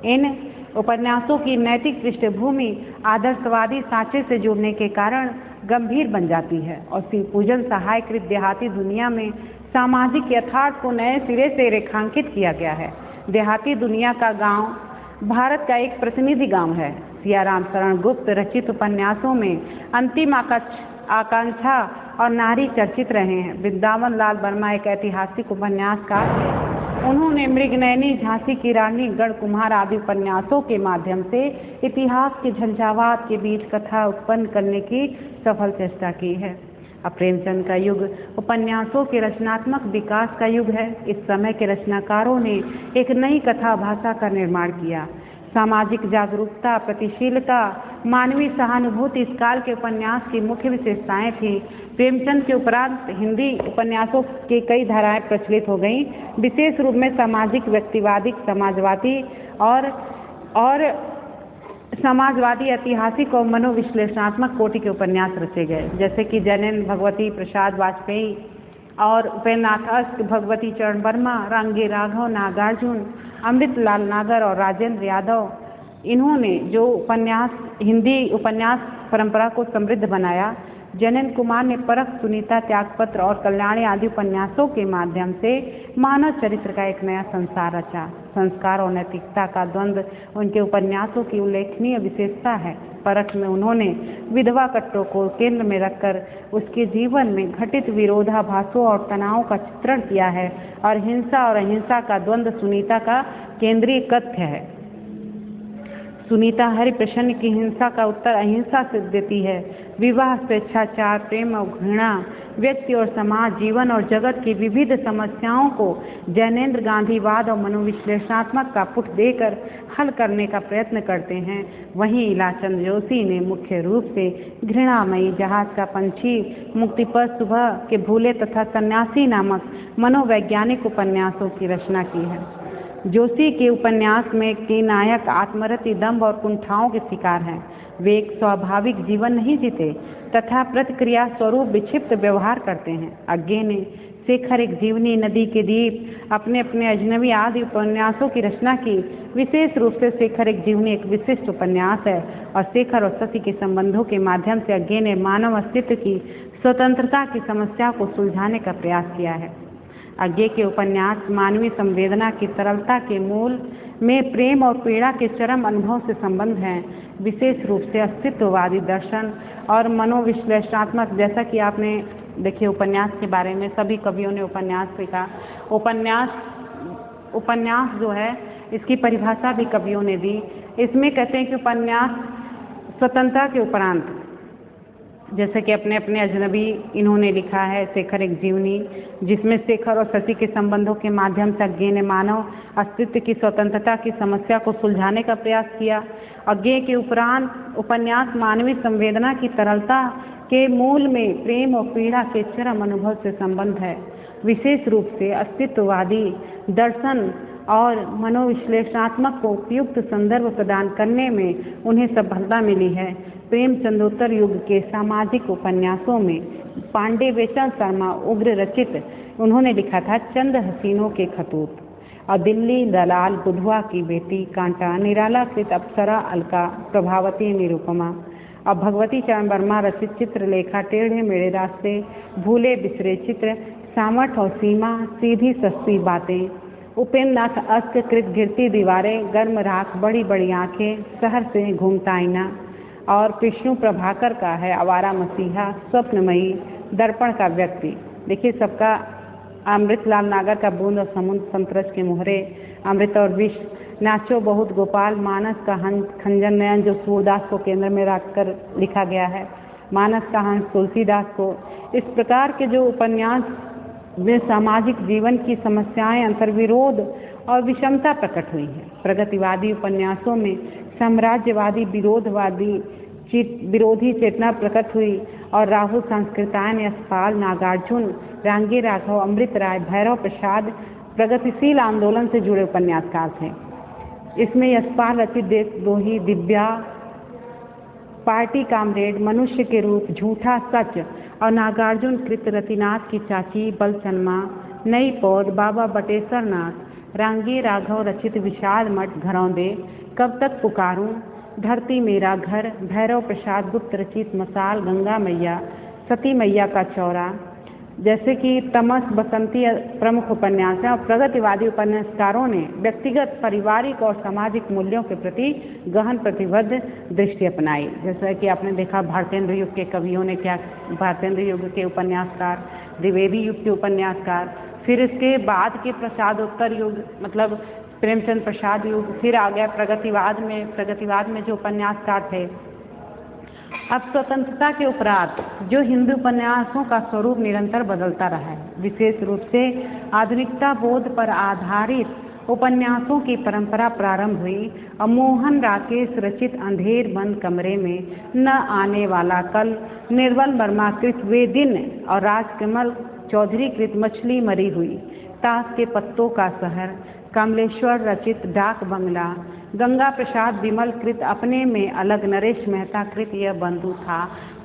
इन उपन्यासों की नैतिक पृष्ठभूमि आदर्शवादी सांचे से जुड़ने के कारण गंभीर बन जाती है और शिव पूजन सहायकृत देहाती दुनिया में सामाजिक यथार्थ को नए सिरे से रेखांकित किया गया है। देहाती दुनिया का गांव भारत का एक प्रतिनिधि गांव है। सियाराम शरण गुप्त रचित उपन्यासों में अंतिम आकांक्षा और नारी चर्चित रहे हैं। वृंदावन लाल वर्मा एक ऐतिहासिक उपन्यासकार थे। उन्होंने मृगनयनी, झांसी की रानी, गढ़ कुम्हार आदि उपन्यासों के माध्यम से इतिहास के झंझावात के बीच कथा उत्पन्न करने की सफल चेष्टा की है। अब प्रेमचंद का युग उपन्यासों के रचनात्मक विकास का युग है। इस समय के रचनाकारों ने एक नई कथा भाषा का निर्माण किया। सामाजिक जागरूकता, प्रतिशीलता, मानवीय सहानुभूति इस काल के उपन्यास की मुख्य विशेषताएं थी। प्रेमचंद के उपरांत हिंदी उपन्यासों की कई धाराएं प्रचलित हो गईं। विशेष रूप में सामाजिक, व्यक्तिवादी, समाजवादी और समाजवादी, ऐतिहासिक और मनोविश्लेषणात्मक कोटि के उपन्यास रचे गए, जैसे कि जैनेन्द्र भगवती प्रसाद वाजपेयी और उपेन्द्रनाथ अस्त, भगवती चरण वर्मा, रांगे राघव, नागार्जुन, अमृतलाल नागर और राजेंद्र यादव। इन्होंने जो हिंदी उपन्यास परंपरा को समृद्ध बनाया। जैनेन्द्र कुमार ने परख, सुनीता, त्यागपत्र और कल्याणी आदि उपन्यासों के माध्यम से मानव चरित्र का एक नया संसार रचा। संस्कार और नैतिकता का द्वंद्व उनके उपन्यासों की उल्लेखनीय विशेषता है। परख में उन्होंने विधवा कट्टों को केंद्र में रखकर उसके जीवन में घटित विरोधाभासों और तनाव का चित्रण किया है और हिंसा और अहिंसा का द्वंद्व सुनीता का केंद्रीय तथ्य है। सुनीता हरिप्रसन्न की हिंसा का उत्तर अहिंसा से देती है। विवाह, स्वेच्छाचार, प्रेम और घृणा, व्यक्ति और समाज, जीवन और जगत की विविध समस्याओं को जैनेन्द्र गांधीवाद और मनोविश्लेषणात्मक का पुट देकर हल करने का प्रयत्न करते हैं। वहीं इलाचंद जोशी ने मुख्य रूप से घृणामयी, जहाज का पंछी, मुक्तिपथ, सुबह के भूले तथा सन्यासी नामक मनोवैज्ञानिक उपन्यासों की रचना की है। जोशी के उपन्यास में के नायक आत्मरति, दंभ और कुंठाओं के शिकार हैं। वे एक स्वाभाविक जीवन नहीं जीते तथा प्रतिक्रिया स्वरूप विक्षिप्त व्यवहार करते हैं। आगे ने शेखर एक जीवनी, नदी के दीप, अपने अपने अजनबी आदि उपन्यासों की रचना की। विशेष रूप से शेखर एक जीवनी एक विशिष्ट उपन्यास है और शेखर और सती के संबंधों के माध्यम से आगे ने मानव अस्तित्व की स्वतंत्रता की समस्या को सुलझाने का प्रयास किया है। आगे के उपन्यास मानवीय संवेदना की तरलता के मूल में प्रेम और पीड़ा के चरम अनुभव से संबंध हैं। विशेष रूप से अस्तित्ववादी दर्शन और मनोविश्लेषणात्मक, जैसा कि आपने देखिए उपन्यास के बारे में सभी कवियों ने उपन्यास लिखा। उपन्यास जो है इसकी परिभाषा भी कवियों ने दी। इसमें कहते हैं कि उपन्यास स्वतंत्रता के उपरांत जैसे कि अपने अपने अजनबी इन्होंने लिखा है शेखर एक जीवनी, जिसमें शेखर और शशि के संबंधों के माध्यम से अज्ञेय ने मानव अस्तित्व की स्वतंत्रता की समस्या को सुलझाने का प्रयास किया। अज्ञेय के उपरांत उपन्यास मानवीय संवेदना की तरलता के मूल में प्रेम और पीड़ा के चरम अनुभव से संबंध है। विशेष रूप से अस्तित्ववादी दर्शन और मनोविश्लेषणात्मक को उपयुक्त संदर्भ प्रदान करने में उन्हें सफलता मिली है। प्रेमचंदोत्तर युग के सामाजिक उपन्यासों में पांडे बेचन शर्मा उग्र रचित उन्होंने लिखा था चंद हसीनों के खतूत और दिल्ली दलाल बुधवा की बेटी कांटा, निराला कृत अप्सरा अलका, प्रभावती निरुपमा और भगवती चरण वर्मा रचित चित्रलेखा, टेढ़े मेढ़े रास्ते, भूले बिसरे चित्र, सामर्थ और सीमा, सीधी सस्ती बातें, उपेंद्र नाथ अस्क कृत गिरती दीवारें, गर्म राख, बड़ी बड़ी आंखें, शहर से घूमता आईना और विष्णु प्रभाकर का है आवारा मसीहा, स्वप्नमयी, दर्पण का व्यक्ति। देखिए सबका अमृतलाल नागर का बूंद और समुद्र, संतरज के मोहरे, अमृत और विष, नाचो बहुत गोपाल, मानस का हंस, खंजन नयन जो सूरदास को केंद्र में रखकर लिखा गया है, मानस का हंस तुलसीदास को। इस प्रकार के जो उपन्यास में सामाजिक जीवन की समस्याएं, अंतर्विरोध और विषमता प्रकट हुई है। प्रगतिवादी उपन्यासों में साम्राज्यवादी विरोधी चेतना प्रकट हुई और राहुल संस्कृतायन, यशपाल, नागार्जुन, रांगी राघव, अमृत राय, भैरव प्रसाद प्रगतिशील आंदोलन से जुड़े उपन्यासकार थे। इसमें यशपाल रचित देशद्रोही, दिव्या, पार्टी कामरेड, मनुष्य के रूप, झूठा सच और नागार्जुन कृत रतिनाथ की चाची, बलचन्मा, नई पौध, बाबा बटेश्वर नाथ, रांगी राघव रचित विषाद मठ, घरौंदे, कब तक पुकारूं, धरती मेरा घर, भैरव प्रसाद गुप्त रचित मसाल, गंगा मैया, सती मैया का चौरा, जैसे कि तमस, बसंती प्रमुख उपन्यास हैं। और प्रगतिवादी उपन्यासकारों ने व्यक्तिगत, पारिवारिक और सामाजिक मूल्यों के प्रति गहन प्रतिबद्ध दृष्टि अपनाई। जैसा कि आपने देखा भारतेंद्र युग के कवियों ने क्या, भारतेंद्र युग के उपन्यासकार, द्विवेदी युग के उपन्यासकार, फिर इसके बाद के प्रसादोत्तर युग मतलब प्रेमचंद प्रसाद युग, फिर आ गया प्रगतिवाद में जो उपन्यासकार थे। अब स्वतंत्रता के उपरांत जो हिंदी उपन्यासों का स्वरूप निरंतर बदलता रहा है, विशेष रूप से आधुनिकता बोध पर आधारित उपन्यासों की परंपरा प्रारंभ हुई और मोहन राकेश रचित अंधेर बंद कमरे में, न आने वाला कल, निर्मल वर्मा कृत वे दिन और राजकमल चौधरी कृत मछली मरी हुई, ताश के पत्तों का शहर, कमलेश्वर रचित डाक बंगला, गंगा प्रसाद विमल कृत अपने में अलग, नरेश मेहता कृत यह बंधु था।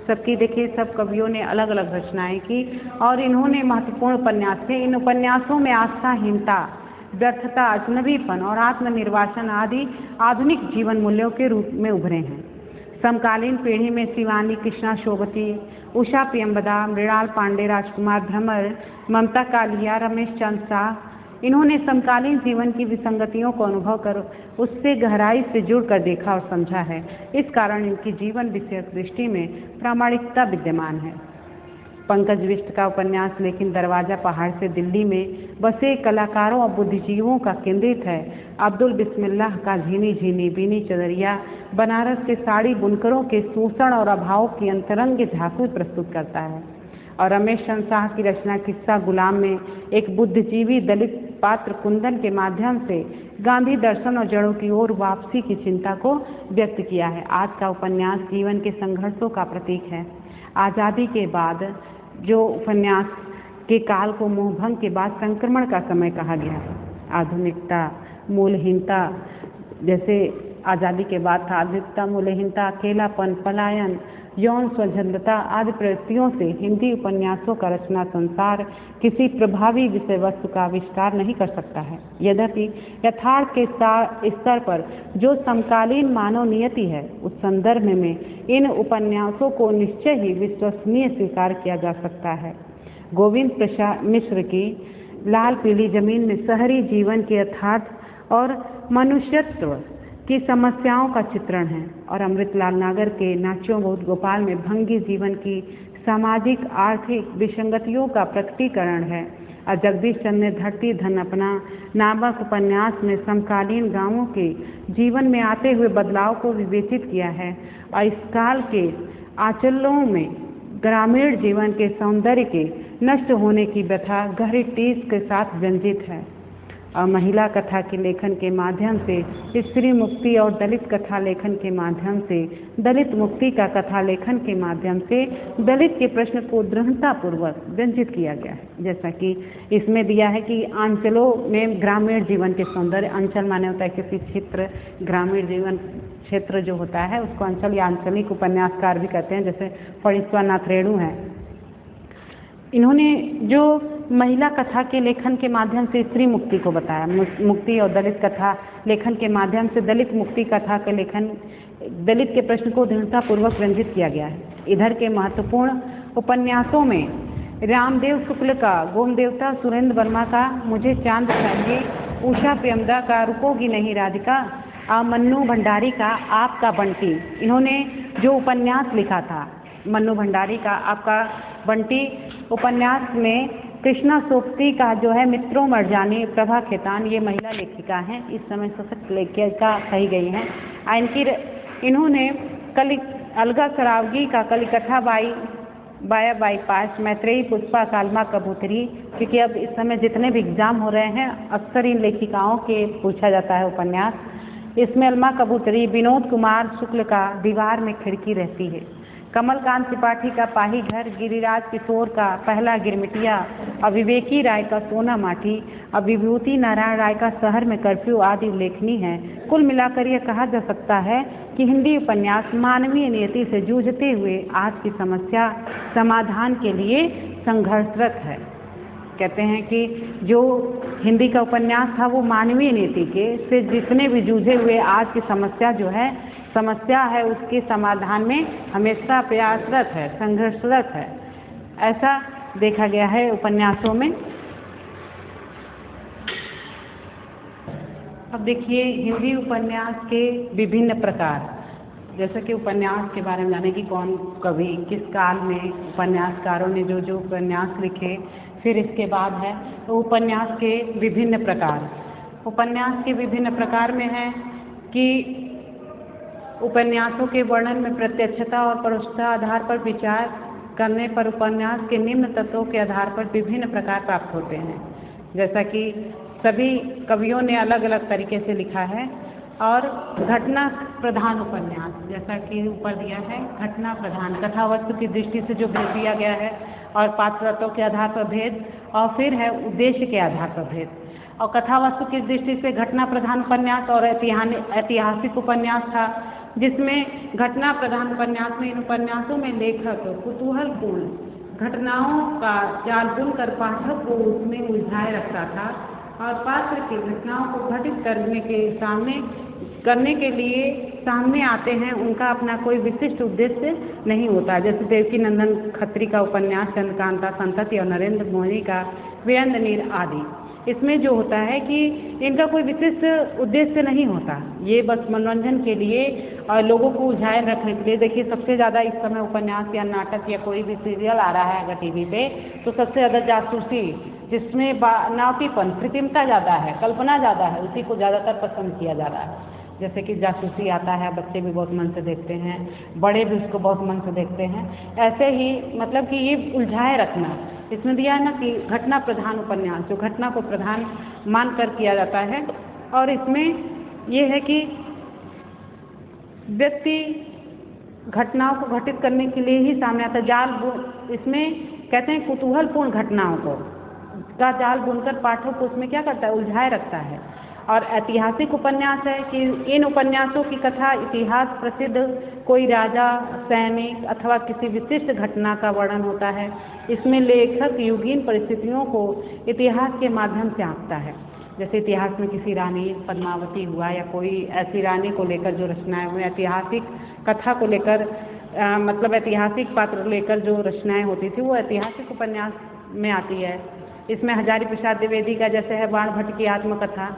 सबकी देखिए सब कवियों ने अलग अलग रचनाएं की और इन्होंने महत्वपूर्ण उपन्यास थे। इन उपन्यासों में आस्थाहीनता, व्यर्थता, अजनबीपन और आत्मनिर्वासन आदि आधुनिक जीवन मूल्यों के रूप में उभरे हैं। समकालीन पीढ़ी में शिवानी कृष्णा शोभती, उषा पियम्बदा, मृणाल पांडे, राजकुमार भ्रमर, ममता कालिया, रमेश चंद्र शाह, इन्होंने समकालीन जीवन की विसंगतियों को अनुभव कर उससे गहराई से जुड़कर देखा और समझा है। इस कारण इनकी जीवन विषयक दृष्टि में प्रामाणिकता विद्यमान है। पंकज बिष्ट का उपन्यास लेकिन दरवाजा पहाड़ से दिल्ली में बसे कलाकारों और बुद्धिजीवों का केंद्रित है। अब्दुल बिस्मिल्लाह का झीनी झीनी बीनी चदरिया बनारस के साड़ी बुनकरों के शोषण और अभाव की अंतरंग झांकी प्रस्तुत करता है। और रमेश चंद्र शाह की रचना किस्सा गुलाम में एक बुद्धिजीवी दलित पात्र कुंदन के माध्यम से गांधी दर्शन और जड़ों की ओर वापसी की चिंता को व्यक्त किया है। आज का उपन्यास जीवन के संघर्षों का प्रतीक है। आज़ादी के बाद जो उपन्यास के काल को मोहभंग के बाद संक्रमण का समय कहा गया है। आधुनिकता, मूलहीनता, जैसे आज़ादी के बाद था आधुनिकता, मूलहीनता, अकेलापन, पलायन, यौन स्वच्छंदता आदि प्रवृत्तियों से हिंदी उपन्यासों का रचना संसार किसी प्रभावी विषय वस्तु का आविष्कार नहीं कर सकता है। यद्यपि यथार्थ के स्तर पर जो समकालीन मानव नियति है, उस संदर्भ में इन उपन्यासों को निश्चय ही विश्वसनीय स्वीकार किया जा सकता है। गोविंद प्रसाद मिश्र की लाल पीली जमीन में शहरी जीवन के यथार्थ और मनुष्यत्व की समस्याओं का चित्रण है और अमृतलाल नागर के नाचो बहुत गोपाल में भंगी जीवन की सामाजिक आर्थिक विसंगतियों का प्रकटीकरण है। और जगदीश चंद्र ने धरती धन अपना नामक उपन्यास में समकालीन गांवों के जीवन में आते हुए बदलाव को विवेचित किया है और इस काल के आंचलों में ग्रामीण जीवन के सौंदर्य के नष्ट होने की व्यथा गहरी टीस के साथ व्यंजित है। और महिला कथा के लेखन के माध्यम से स्त्री मुक्ति और दलित कथा लेखन के माध्यम से दलित मुक्ति का कथा लेखन के माध्यम से दलित के प्रश्न को दृढ़तापूर्वक व्यंजित किया गया है। जैसा कि इसमें दिया है कि अंचलों में ग्रामीण जीवन के सौंदर्य, अंचल माने होता है किसी क्षेत्र, ग्रामीण जीवन क्षेत्र जो होता है उसको अंचल या आंचलिक उपन्यासकार भी कहते हैं, जैसे फणीश्वरनाथ रेणु हैं। इन्होंने जो महिला कथा के लेखन के माध्यम से स्त्री मुक्ति को बताया, मुक्ति और दलित कथा लेखन के माध्यम से दलित मुक्ति कथा के लेखन, दलित के प्रश्न को दृढ़तापूर्वक व्यंजित किया गया है। इधर के महत्वपूर्ण उपन्यासों में रामदेव शुक्ल का गोम देवता, सुरेंद्र वर्मा का मुझे चांद चाहिए, उषा प्रेमदा का रुकोगी नहीं राधिका, मन्नू भंडारी का आपका बंटी, इन्होंने जो उपन्यास लिखा था मन्नू भंडारी का आपका बंटी उपन्यास में कृष्णा सोपती का जो है मित्रों मरजानी, प्रभा खेतान ये महिला लेखिका हैं, इस समय सशक्त लेखिका कही गई हैं। इन्होंने अलगा सरावगी का कलिकथा बाया बाईपास, मैत्रेयी पुष्पा कालमा कबूतरी, क्योंकि अब इस समय जितने भी एग्जाम हो रहे हैं अक्सर इन लेखिकाओं के पूछा जाता है उपन्यास। इसमें अलमा कबूतरी, विनोद कुमार शुक्ल का दीवार में खिड़की रहती है, कमलकांत त्रिपाठी का पाही घर, गिरिराज किशोर का पहला गिरमिटिया, और विवेकी राय का सोना माटी, और विभूति नारायण राय का शहर में कर्फ्यू आदि उल्लेखनीय है। कुल मिलाकर यह कहा जा सकता है कि हिंदी उपन्यास मानवीय नियति से जूझते हुए आज की समस्या समाधान के लिए संघर्षरत है। कहते हैं कि जो हिंदी का उपन्यास था वो मानवीय नीति के से जितने भी जूझे हुए आज की समस्या है उसके समाधान में हमेशा प्रयासरत है, संघर्षरत है, ऐसा देखा गया है उपन्यासों में। अब देखिए हिंदी उपन्यास के विभिन्न प्रकार, जैसे कि उपन्यास के बारे में जाने की कौन कवि किस काल में उपन्यासकारों ने जो जो उपन्यास लिखे, फिर इसके बाद है तो उपन्यास के विभिन्न प्रकार। उपन्यास के विभिन्न प्रकार में है कि उपन्यासों के वर्णन में प्रत्यक्षता और परोक्षता आधार पर विचार करने पर उपन्यास के निम्न तत्वों के आधार पर विभिन्न प्रकार प्राप्त होते हैं। जैसा कि सभी कवियों ने अलग अलग तरीके से लिखा है। और घटना प्रधान उपन्यास, जैसा कि ऊपर दिया है, घटना प्रधान कथा वस्तु की दृष्टि से जो भेद दिया गया है और पात्रत्वों के आधार पर भेद, और फिर है उद्देश्य के आधार पर भेद। और कथा वस्तु की दृष्टि से घटना प्रधान उपन्यास और ऐतिहासिक उपन्यास था, जिसमें घटना प्रधान उपन्यास में इन उपन्यासों में लेखक कुतूहलपूर्ण घटनाओं का जाल बुनकर पाठक को उसमें उलझाए रखता था और पात्र की घटनाओं को घटित करने के लिए सामने आते हैं, उनका अपना कोई विशिष्ट उद्देश्य नहीं होता। जैसे देवकी नंदन खत्री का उपन्यास चंद्रकांता संतति और नरेंद्र मोहनी का वीरेंद्र नीर आदि, इसमें जो होता है कि इनका कोई विशिष्ट उद्देश्य नहीं होता, ये बस मनोरंजन के लिए और लोगों को उलझाए रखने के लिए। देखिए सबसे ज़्यादा इस समय उपन्यास या नाटक या कोई भी सीरियल आ रहा है अगर टीवी पे, तो सबसे ज़्यादा जासूसी, जिसमें नावकीपन, कृत्रिमता ज़्यादा है, कल्पना ज़्यादा है, उसी को ज़्यादातर पसंद किया जा रहा है। जैसे कि जासूसी आता है, बच्चे भी बहुत मन से देखते हैं, बड़े भी उसको बहुत मन से देखते हैं। ऐसे ही मतलब कि ये उलझाए रखना, इसमें दिया है ना कि घटना प्रधान उपन्यास, जो घटना को प्रधान मानकर किया जाता है। और इसमें ये है कि व्यक्ति घटनाओं को घटित करने के लिए ही सामने आता है। इसमें कहते हैं कुतूहलपूर्ण घटनाओं का जाल बुनकर पाठक को उसमें क्या करता है, उलझाए रखता है। और ऐतिहासिक उपन्यास है कि इन उपन्यासों की कथा इतिहास प्रसिद्ध कोई राजा, सैनिक अथवा किसी विशिष्ट घटना का वर्णन होता है। इसमें लेखक युगीन परिस्थितियों को इतिहास के माध्यम से आंकता है। जैसे इतिहास में किसी रानी पद्मावती हुआ या कोई ऐसी रानी को लेकर जो रचनाएं हुई, ऐतिहासिक कथा को लेकर मतलब ऐतिहासिक पात्र लेकर जो रचनाएं होती थी वो ऐतिहासिक उपन्यास में आती है। इसमें हजारी प्रसाद द्विवेदी का जैसे है बाण भट्ट की आत्मकथा,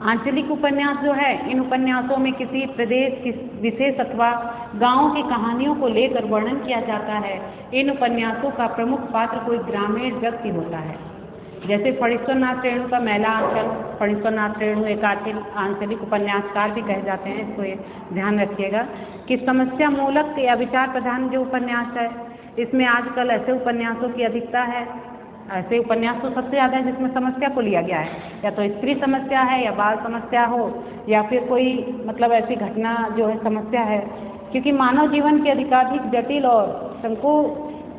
आंचलिक उपन्यास जो है, इन उपन्यासों में किसी प्रदेश की विशेष अथवा गांव की कहानियों को लेकर वर्णन किया जाता है। इन उपन्यासों का प्रमुख पात्र कोई ग्रामीण व्यक्ति होता है। जैसे फणीश्वरनाथ रेणु का मैला आंचल, फणीश्वरनाथ रेणु एक आंचलिक उपन्यासकार भी कहे जाते हैं, इसको ये ध्यान रखिएगा कि समस्या मूलक या विचार प्रधान जो उपन्यास है, इसमें आजकल ऐसे उपन्यासों की अधिकता है। ऐसे उपन्यास तो सबसे ज़्यादा है जिसमें समस्या को लिया गया है, या तो स्त्री समस्या है या बाल समस्या हो या फिर कोई मतलब ऐसी घटना जो है समस्या है, क्योंकि मानव जीवन के अधिकाधिक जटिल और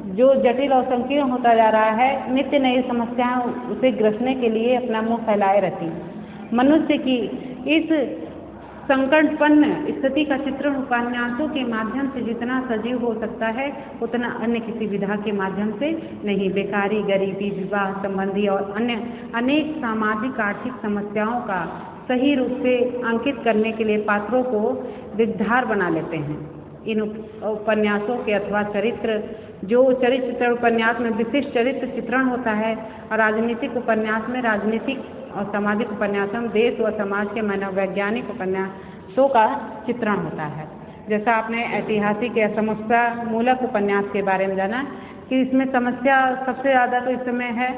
संकीर्ण होता जा रहा है। नित्य नई समस्याएं उसे ग्रसने के लिए अपना मुंह फैलाए रहती। मनुष्य की इस संकटपन्न स्थिति का चित्रण उपन्यासों के माध्यम से जितना सजीव हो सकता है उतना अन्य किसी विधा के माध्यम से नहीं। बेकारी, गरीबी, विवाह संबंधी और अन्य अनेक सामाजिक आर्थिक समस्याओं का सही रूप से अंकित करने के लिए पात्रों को दिग्धार बना लेते हैं। इन उपन्यासों के अथवा चरित्र उपन्यास में विशिष्ट चरित्र चित्रण होता है, और राजनीतिक उपन्यास में राजनीतिक और सामाजिक उपन्यासों में देश और समाज के मनोवैज्ञानिक उपन्यासों का चित्रण होता है। जैसा आपने ऐतिहासिक या समस्या मूलक उपन्यास के बारे में जाना कि इसमें समस्या सबसे ज़्यादा तो इस समय है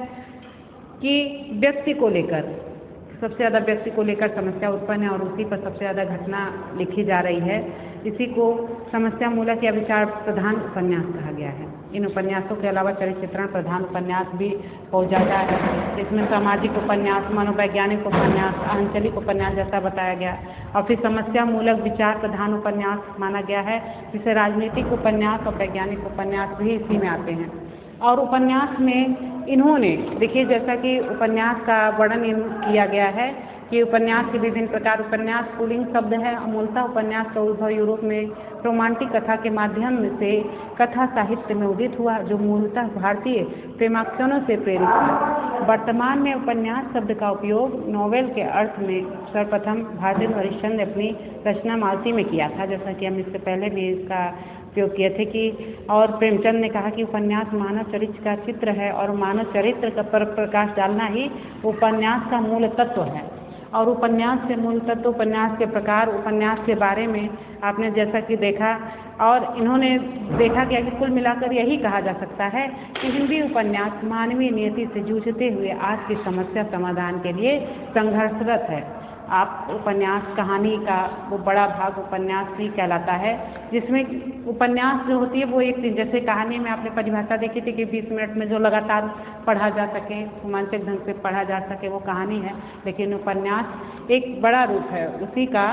कि व्यक्ति को लेकर सबसे ज़्यादा व्यक्ति को लेकर समस्या उत्पन्न है और उसी पर सबसे ज़्यादा घटना लिखी जा रही है। इसी को समस्या मूलक या विचार प्रधान उपन्यास कहा गया है। इन उपन्यासों के अलावा चरित्र चित्रण प्रधान उपन्यास भी हो जाता है। इसमें सामाजिक उपन्यास, मनोवैज्ञानिक उपन्यास, आंचलिक उपन्यास जैसा बताया गया, और फिर समस्या मूलक विचार प्रधान उपन्यास माना गया है, जिसे राजनीतिक उपन्यास और वैज्ञानिक उपन्यास भी इसी में आते हैं। और उपन्यास में इन्होंने देखिए जैसा कि उपन्यास का वर्णन किया गया है कि उपन्यास के विभिन्न प्रकार। उपन्यास पुल्लिंग शब्द है। मूलतः उपन्यास का उद्भव यूरोप में रोमांटिक कथा के माध्यम से कथा साहित्य में उदित हुआ, जो मूलतः भारतीय प्रेमाख्यानों से प्रेरित था। वर्तमान में उपन्यास शब्द का उपयोग नॉवेल के अर्थ में सर्वप्रथम भारतेंदु हरिश्चंद्र ने अपनी रचना मालती में किया था, जैसा कि हम इससे पहले भी इसका उपयोग किए थे कि और प्रेमचंद ने कहा कि उपन्यास मानव चरित्र का चित्र है और मानव चरित्र का पर प्रकाश डालना ही उपन्यास का मूल तत्व है। और उपन्यास के मूल तत्व, उपन्यास के प्रकार, उपन्यास के बारे में आपने जैसा कि देखा और इन्होंने देखा गया कि कुल मिलाकर यही कहा जा सकता है कि हिंदी उपन्यास मानवीय नियति से जूझते हुए आज की समस्या समाधान के लिए संघर्षरत है। आप उपन्यास कहानी का वो बड़ा भाग उपन्यास ही कहलाता है, जिसमें उपन्यास जो होती है वो एक दिन, जैसे कहानी में आपने परिभाषा देखी थी कि 20 मिनट में जो लगातार पढ़ा जा सके, रोमांचक ढंग से पढ़ा जा सके, वो कहानी है। लेकिन उपन्यास एक बड़ा रूप है उसी का,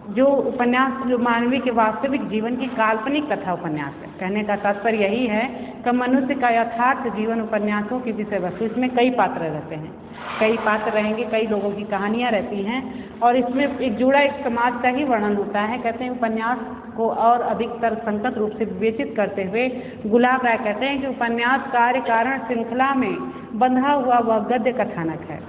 जो उपन्यास जो मानवीय के वास्तविक जीवन की काल्पनिक कथा उपन्यास है। कहने का तात्पर्य यही है कि मनुष्य का यथार्थ जीवन उपन्यासों की विषय वस्तु। इसमें कई पात्र रहते हैं, कई पात्र रहेंगे, कई लोगों की कहानियाँ रहती हैं और इसमें एक समाज का ही वर्णन होता है। कहते हैं उपन्यास को और अधिकतर संकट रूप से विवेचित करते हुए गुलाब राय कहते हैं कि उपन्यास कार्य कारण श्रृंखला में बंधा हुआ वह गद्य कथानक है,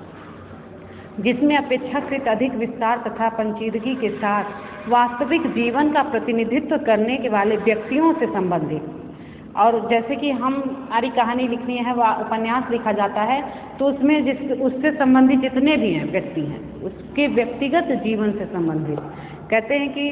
जिसमें अपेक्षाकृत अधिक विस्तार तथा पेचीदगी के साथ वास्तविक जीवन का प्रतिनिधित्व करने के वाले व्यक्तियों से संबंधित। और जैसे कि हमारी कहानी लिखनी है, वह उपन्यास लिखा जाता है तो उसमें उससे संबंधित जितने भी हैं व्यक्ति हैं उसके व्यक्तिगत जीवन से संबंधित। कहते हैं कि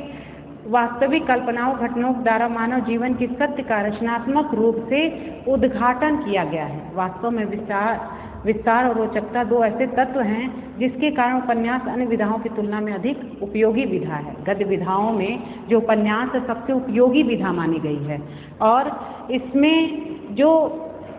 वास्तविक कल्पनाओं घटनाओं द्वारा मानव जीवन की सत्य का रचनात्मक रूप से उद्घाटन किया गया है। वास्तव में विस्तार और रोचकता दो ऐसे तत्व हैं जिसके कारण उपन्यास अन्य विधाओं की तुलना में अधिक उपयोगी विधा है। गद्य विधाओं में जो उपन्यास है सबसे उपयोगी विधा मानी गई है और इसमें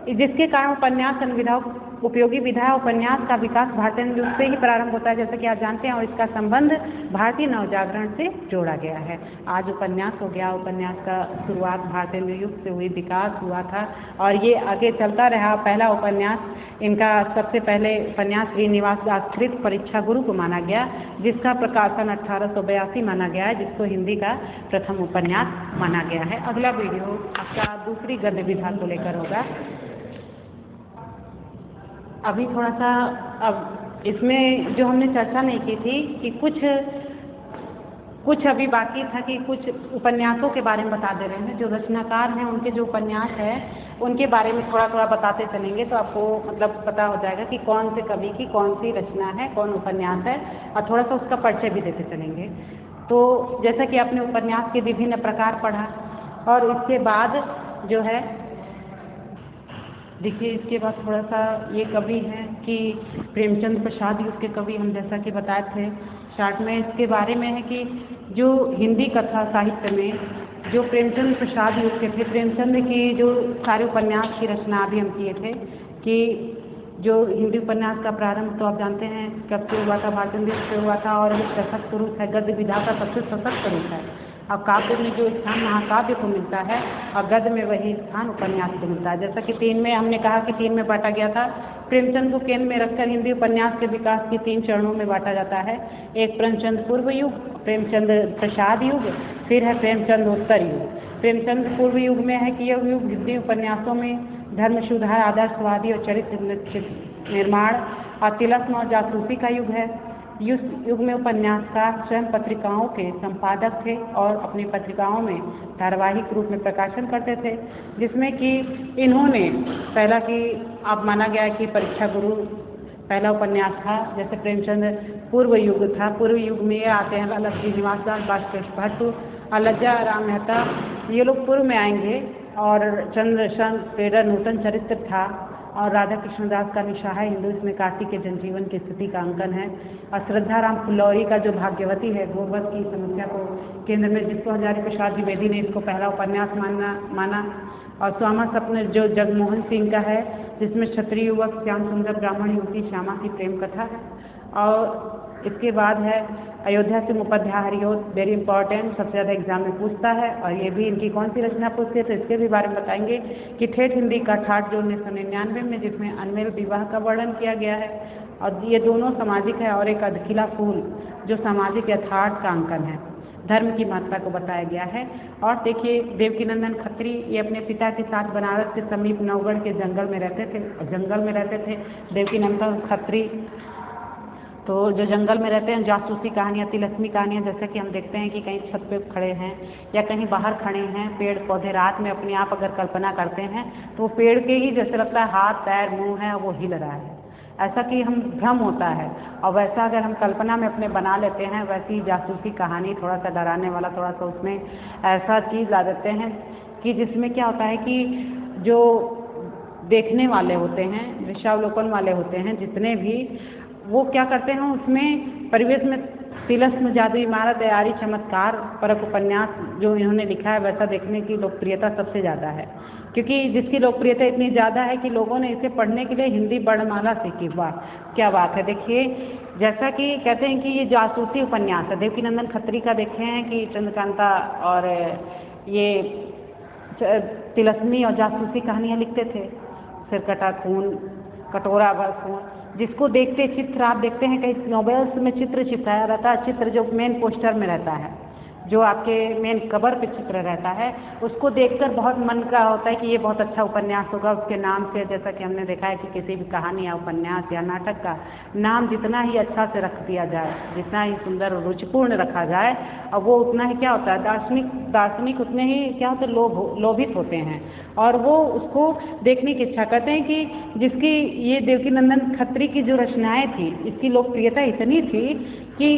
जिसके कारण उपन्यास अन्य विधाओं उपयोगी विधा है। उपन्यास का विकास भारतेंदु युग से ही प्रारंभ होता है, जैसा कि आप जानते हैं, और इसका संबंध भारतीय नवजागरण से जोड़ा गया है। आज उपन्यास हो गया, उपन्यास का शुरुआत भारतेंदु युग से हुई, विकास हुआ था और ये आगे चलता रहा। पहला उपन्यास इनका सबसे पहले उपन्यास श्रीनिवास दासकृत परीक्षा गुरु को माना गया, जिसका प्रकाशन 1882 माना गया है, जिसको हिंदी का प्रथम उपन्यास माना गया है। अगला वीडियो आपका दूसरी गद्य विधा को लेकर होगा। अभी थोड़ा सा अब इसमें जो हमने चर्चा नहीं की थी कि कुछ अभी बाकी था कि कुछ उपन्यासों के बारे में बता दे रहे हैं। जो रचनाकार हैं उनके जो उपन्यास है उनके बारे में थोड़ा थोड़ा बताते चलेंगे तो आपको मतलब पता हो जाएगा कि कौन से कवि की कौन सी रचना है, कौन उपन्यास है, और थोड़ा सा उसका परिचय भी देते चलेंगे। तो जैसा कि आपने उपन्यास के विभिन्न प्रकार पढ़ा, और इसके बाद जो है देखिए, इसके बाद थोड़ा सा ये कवि हैं कि प्रेमचंद प्रसाद युग के कवि, हम जैसा कि बताए थे स्टार्ट में, इसके बारे में है कि जो हिंदी कथा साहित्य में जो प्रेमचंद प्रसाद युग के थे, प्रेमचंद की जो सारे उपन्यास की रचना अभी हम किए थे कि जो हिंदी उपन्यास का प्रारंभ तो आप जानते हैं कब से हुआ था, भारत देश से हुआ था, और एक सशक्त रूप है, गद्य विधा का सबसे सशक्त रूप है। अब काव्य में जो स्थान महाकाव्य को मिलता है और गद्य में वही स्थान उपन्यास को मिलता है। जैसा कि तीन में हमने कहा कि तीन में बांटा गया था, प्रेमचंद को केंद्र में रखकर हिंदी उपन्यास के विकास की 3 चरणों में बांटा जाता है। एक प्रेमचंद पूर्व युग, प्रेमचंद प्रसाद युग, फिर है प्रेमचंद उत्तर युग। प्रेमचंद पूर्व युग में है कि यह युग हिंदी उपन्यासों में धर्म सुधार, आदर्शवादी और चरित्र निर्माण और तिलस्म और जासूसी का युग है। इस युग में उपन्यासकार स्वयं पत्रिकाओं के संपादक थे और अपनी पत्रिकाओं में धारावाहिक रूप में प्रकाशन करते थे, जिसमें कि इन्होंने पहला कि अब माना गया है कि परीक्षा गुरु पहला उपन्यास था। जैसे प्रेमचंद पूर्व युग था, पूर्व युग में ये आते हैं लाला श्रीनिवास दास, बाष्पेश्वर भट्ट और लज्जा राम मेहता, ये लोग पूर्व में आएंगे। और चंद्रशंकर पेडर नूतन चरित्र था, और राधा कृष्णदास का निशाहा हिंदू, इसमें कार्तिक के जनजीवन की स्थिति का अंकन है। और श्रद्धा राम फुलौरी का जो भाग्यवती है, गोवध की समस्या को केंद्र में, जिसको हजारी प्रसाद द्विवेदी ने इसको पहला उपन्यास माना। और श्यामा सपने जो जगमोहन सिंह का है, जिसमें क्षत्रिय युवक श्याम सुंदर ब्राह्मण युवती श्यामा की प्रेम कथा है। और इसके बाद है अयोध्या से मुपध्याय हरिओत, वेरी इंपॉर्टेंट, सबसे ज़्यादा एग्जाम में पूछता है, और ये भी इनकी कौन सी रचना पूछती है तो इसके भी बारे में बताएंगे कि ठेठ हिंदी का ठाठ जो 1999 में, जिसमें अनमेल विवाह का वर्णन किया गया है, और ये दोनों सामाजिक है, और एक अधखिला फूल जो सामाजिक यथार्थ का अंकन है, धर्म की महत्ता को बताया गया है। और देखिए देवकीनंदन खत्री, ये अपने पिता के साथ बनारस के समीप नवगढ़ के जंगल में रहते थे देवकीनंदन खत्री। तो जो जंगल में रहते हैं, जासूसी कहानियाँ, तिलस्मी कहानियाँ, जैसे कि हम देखते हैं कि कहीं छत पे खड़े हैं या कहीं बाहर खड़े हैं, पेड़ पौधे, रात में अपने आप अगर कल्पना करते हैं तो वो पेड़ के ही जैसे लगता है हाथ पैर मुंह है वो हिल रहा है, ऐसा कि हम भ्रम होता है। और वैसा अगर हम कल्पना में अपने बना लेते हैं, वैसी जासूसी कहानी थोड़ा सा डराने वाला, थोड़ा सा उसमें ऐसा चीज़ ला देते हैं कि जिसमें क्या होता है कि जो देखने वाले होते हैं, दृश्यावलोकन वाले होते हैं जितने भी, वो क्या करते हैं उसमें परिवेश में तिलस्म, जादू, इमारत, दयारी, चमत्कार परक उपन्यास जो इन्होंने लिखा है, वैसा देखने की लोकप्रियता सबसे ज़्यादा है, क्योंकि जिसकी लोकप्रियता इतनी ज़्यादा है कि लोगों ने इसे पढ़ने के लिए हिंदी वर्णमाला सीखी। वाह क्या बात है। देखिए जैसा कि कहते हैं कि ये जासूसी उपन्यास है, देवकीनंदन खत्री का देखे हैं कि चंद्रकांता और ये तिलस्मी और जासूसी कहानियाँ लिखते थे, सिरकटा खून, कटोरा भर खून, जिसको देखते चित्र आप देखते हैं कई नॉवेल्स में चित्र चिपकाया रहता है, चित्र जो मेन पोस्टर में रहता है, जो आपके मेन कवर पे चित्र रहता है, उसको देखकर बहुत मन का होता है कि ये बहुत अच्छा उपन्यास होगा उसके नाम से। जैसा कि हमने देखा है कि किसी भी कहानी या उपन्यास या नाटक का नाम जितना ही अच्छा से रख दिया जाए, जितना ही सुंदर और रुचिपूर्ण रखा जाए, और वो उतना ही क्या होता है, दार्शनिक उतने ही क्या होते हैं, लोभित होते हैं, और वो उसको देखने की इच्छा करते हैं। कि जिसकी ये देवकीनंदन खत्री की जो रचनाएँ थी, इसकी लोकप्रियता इतनी थी कि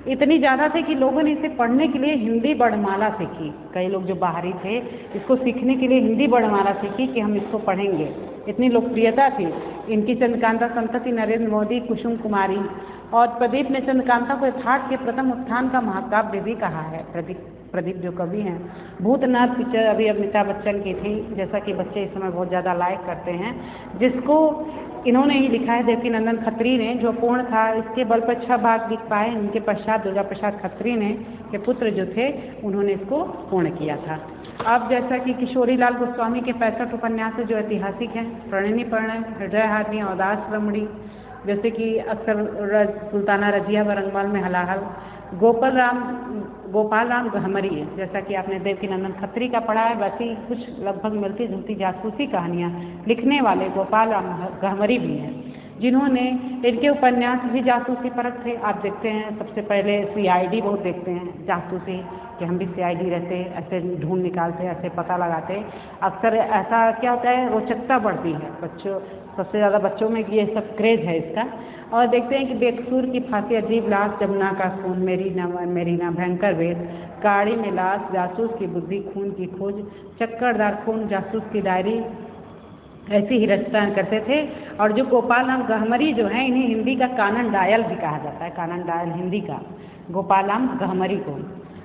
इतनी ज़्यादा थी कि लोगों ने इसे पढ़ने के लिए हिंदी वर्णमाला सीखी। कई लोग जो बाहरी थे इसको सीखने के लिए हिंदी वर्णमाला सीखी कि हम इसको पढ़ेंगे, इतनी लोकप्रियता थी इनकी। चंद्रकांता संतति, नरेंद्र मोदी, कुसुम कुमारी और प्रदीप ने चंद्रकांता को यथार्थ के प्रथम उत्थान का महाकाव्य भी कहा है। प्रदीप जो कवि हैं, भूतनाथ पिक्चर अभी अमिताभ बच्चन की थी, जैसा कि बच्चे इस समय बहुत ज़्यादा लाइक करते हैं, जिसको इन्होंने ही लिखा है देवकीनंदन खत्री ने, जो पूर्ण था। इसके बल पर 6 भाग लिख पाए, इनके पश्चात दुर्गा प्रसाद खत्री ने के पुत्र जो थे उन्होंने इसको पूर्ण किया था। अब जैसा कि किशोरी लाल गोस्वामी के 65 उपन्यास जो ऐतिहासिक हैं, प्रणयनी प्रणय, हृदयहारिणी, औदास रमणी, जैसे कि अक्सर सुल्ताना रजिया बरंगमाल में हलाहल, गोपाल राम गहमरी है, जैसा कि आपने देवकीनंदन खत्री का पढ़ा है, वैसी कुछ लगभग मिलती जुलती जासूसी कहानियाँ लिखने वाले गोपाल राम गहमरी भी हैं। जिन्होंने, इनके उपन्यास भी जासूसी परक थे। आप देखते हैं सबसे पहले CID बहुत देखते हैं, जासूसी, कि हम भी CID रहते, ऐसे ढूंढ निकालते, ऐसे पता लगाते। अक्सर ऐसा क्या होता है, रोचकता बढ़ती है बच्चों, सबसे ज़्यादा बच्चों में ये सब क्रेज है इसका। और देखते हैं कि बेकसूर की फांसी, अजीब लाश, जमुना का खून, मेरी ना भयंकर वेद, गाड़ी में लाश, जासूस की बुद्धि, खून की खोज, चक्करदार खून, जासूस की डायरी, ऐसी ही रचना करते थे। और जो गोपाल राम गहमरी जो हैं, इन्हें हिंदी का कानन डायल भी कहा जाता है, कानन डायल हिंदी का, गोपाल राम गहमरी को।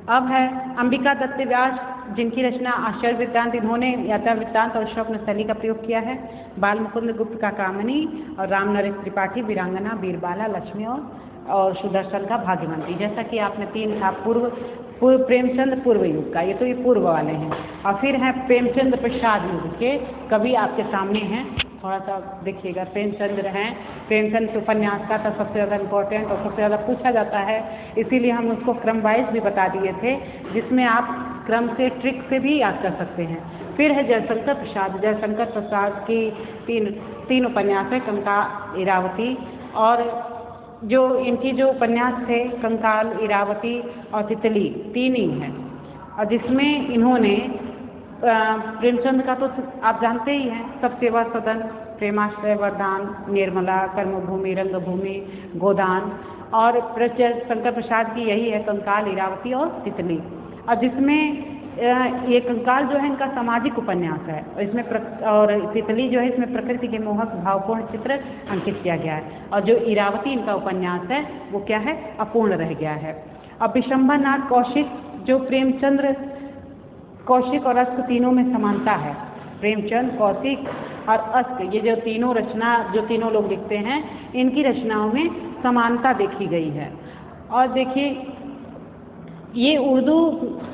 अब है अंबिका दत्त व्यास, जिनकी रचना आश्चर्य वृत्तांत, इन्होंने यात्रा वृत्तांत और स्वप्न शैली का प्रयोग किया है। बाल मुकुंद गुप्त का कामनी, और राम नरेश त्रिपाठी वीरांगना, बीरबाला, लक्ष्मी और सुदर्शन का भाग्यवंती। जैसा कि आपने 3 था, पूर्व प्रेमचंद पूर्व युग का, ये पूर्व वाले हैं। और फिर है प्रेमचंद प्रसाद युग के कवि आपके सामने हैं, थोड़ा सा देखिएगा। प्रेमचंद्र हैं, प्रेमचंद के उपन्यास का तो सबसे ज़्यादा इम्पोर्टेंट और सबसे ज़्यादा पूछा जाता है, इसीलिए हम उसको क्रम वाइज भी बता दिए थे, जिसमें आप क्रम से, ट्रिक से भी याद कर सकते हैं। फिर है जयशंकर प्रसाद, जयशंकर प्रसाद की तीन उपन्यास है, कंकाल, इरावती, और जो इनकी जो उपन्यास थे कंकाल, इरावती और तितली, 3 ही हैं। और जिसमें इन्होंने प्रेमचंद का तो आप जानते ही हैं, सब सेवा सदन, प्रेमाश्रय, वरदान, निर्मला, कर्मभूमि, रंगभूमि, गोदान। और शंकर प्रसाद की यही है कंकाल, इरावती और तितली। और जिसमें ये कंकाल जो है इनका सामाजिक उपन्यास है, और इसमें और तितली जो है इसमें प्रकृति के मोहक भावपूर्ण चित्र अंकित किया गया है। और जो इरावती इनका उपन्यास है वो क्या है, अपूर्ण रह गया है। अब विशंभर नाथ कौशिक, जो प्रेमचंद्र, कौशिक और अश्क तीनों में समानता है। प्रेमचंद, कौशिक और अश्क, ये जो तीनों रचना, जो तीनों लोग लिखते हैं, इनकी रचनाओं में समानता देखी गई है। और देखिए, ये उर्दू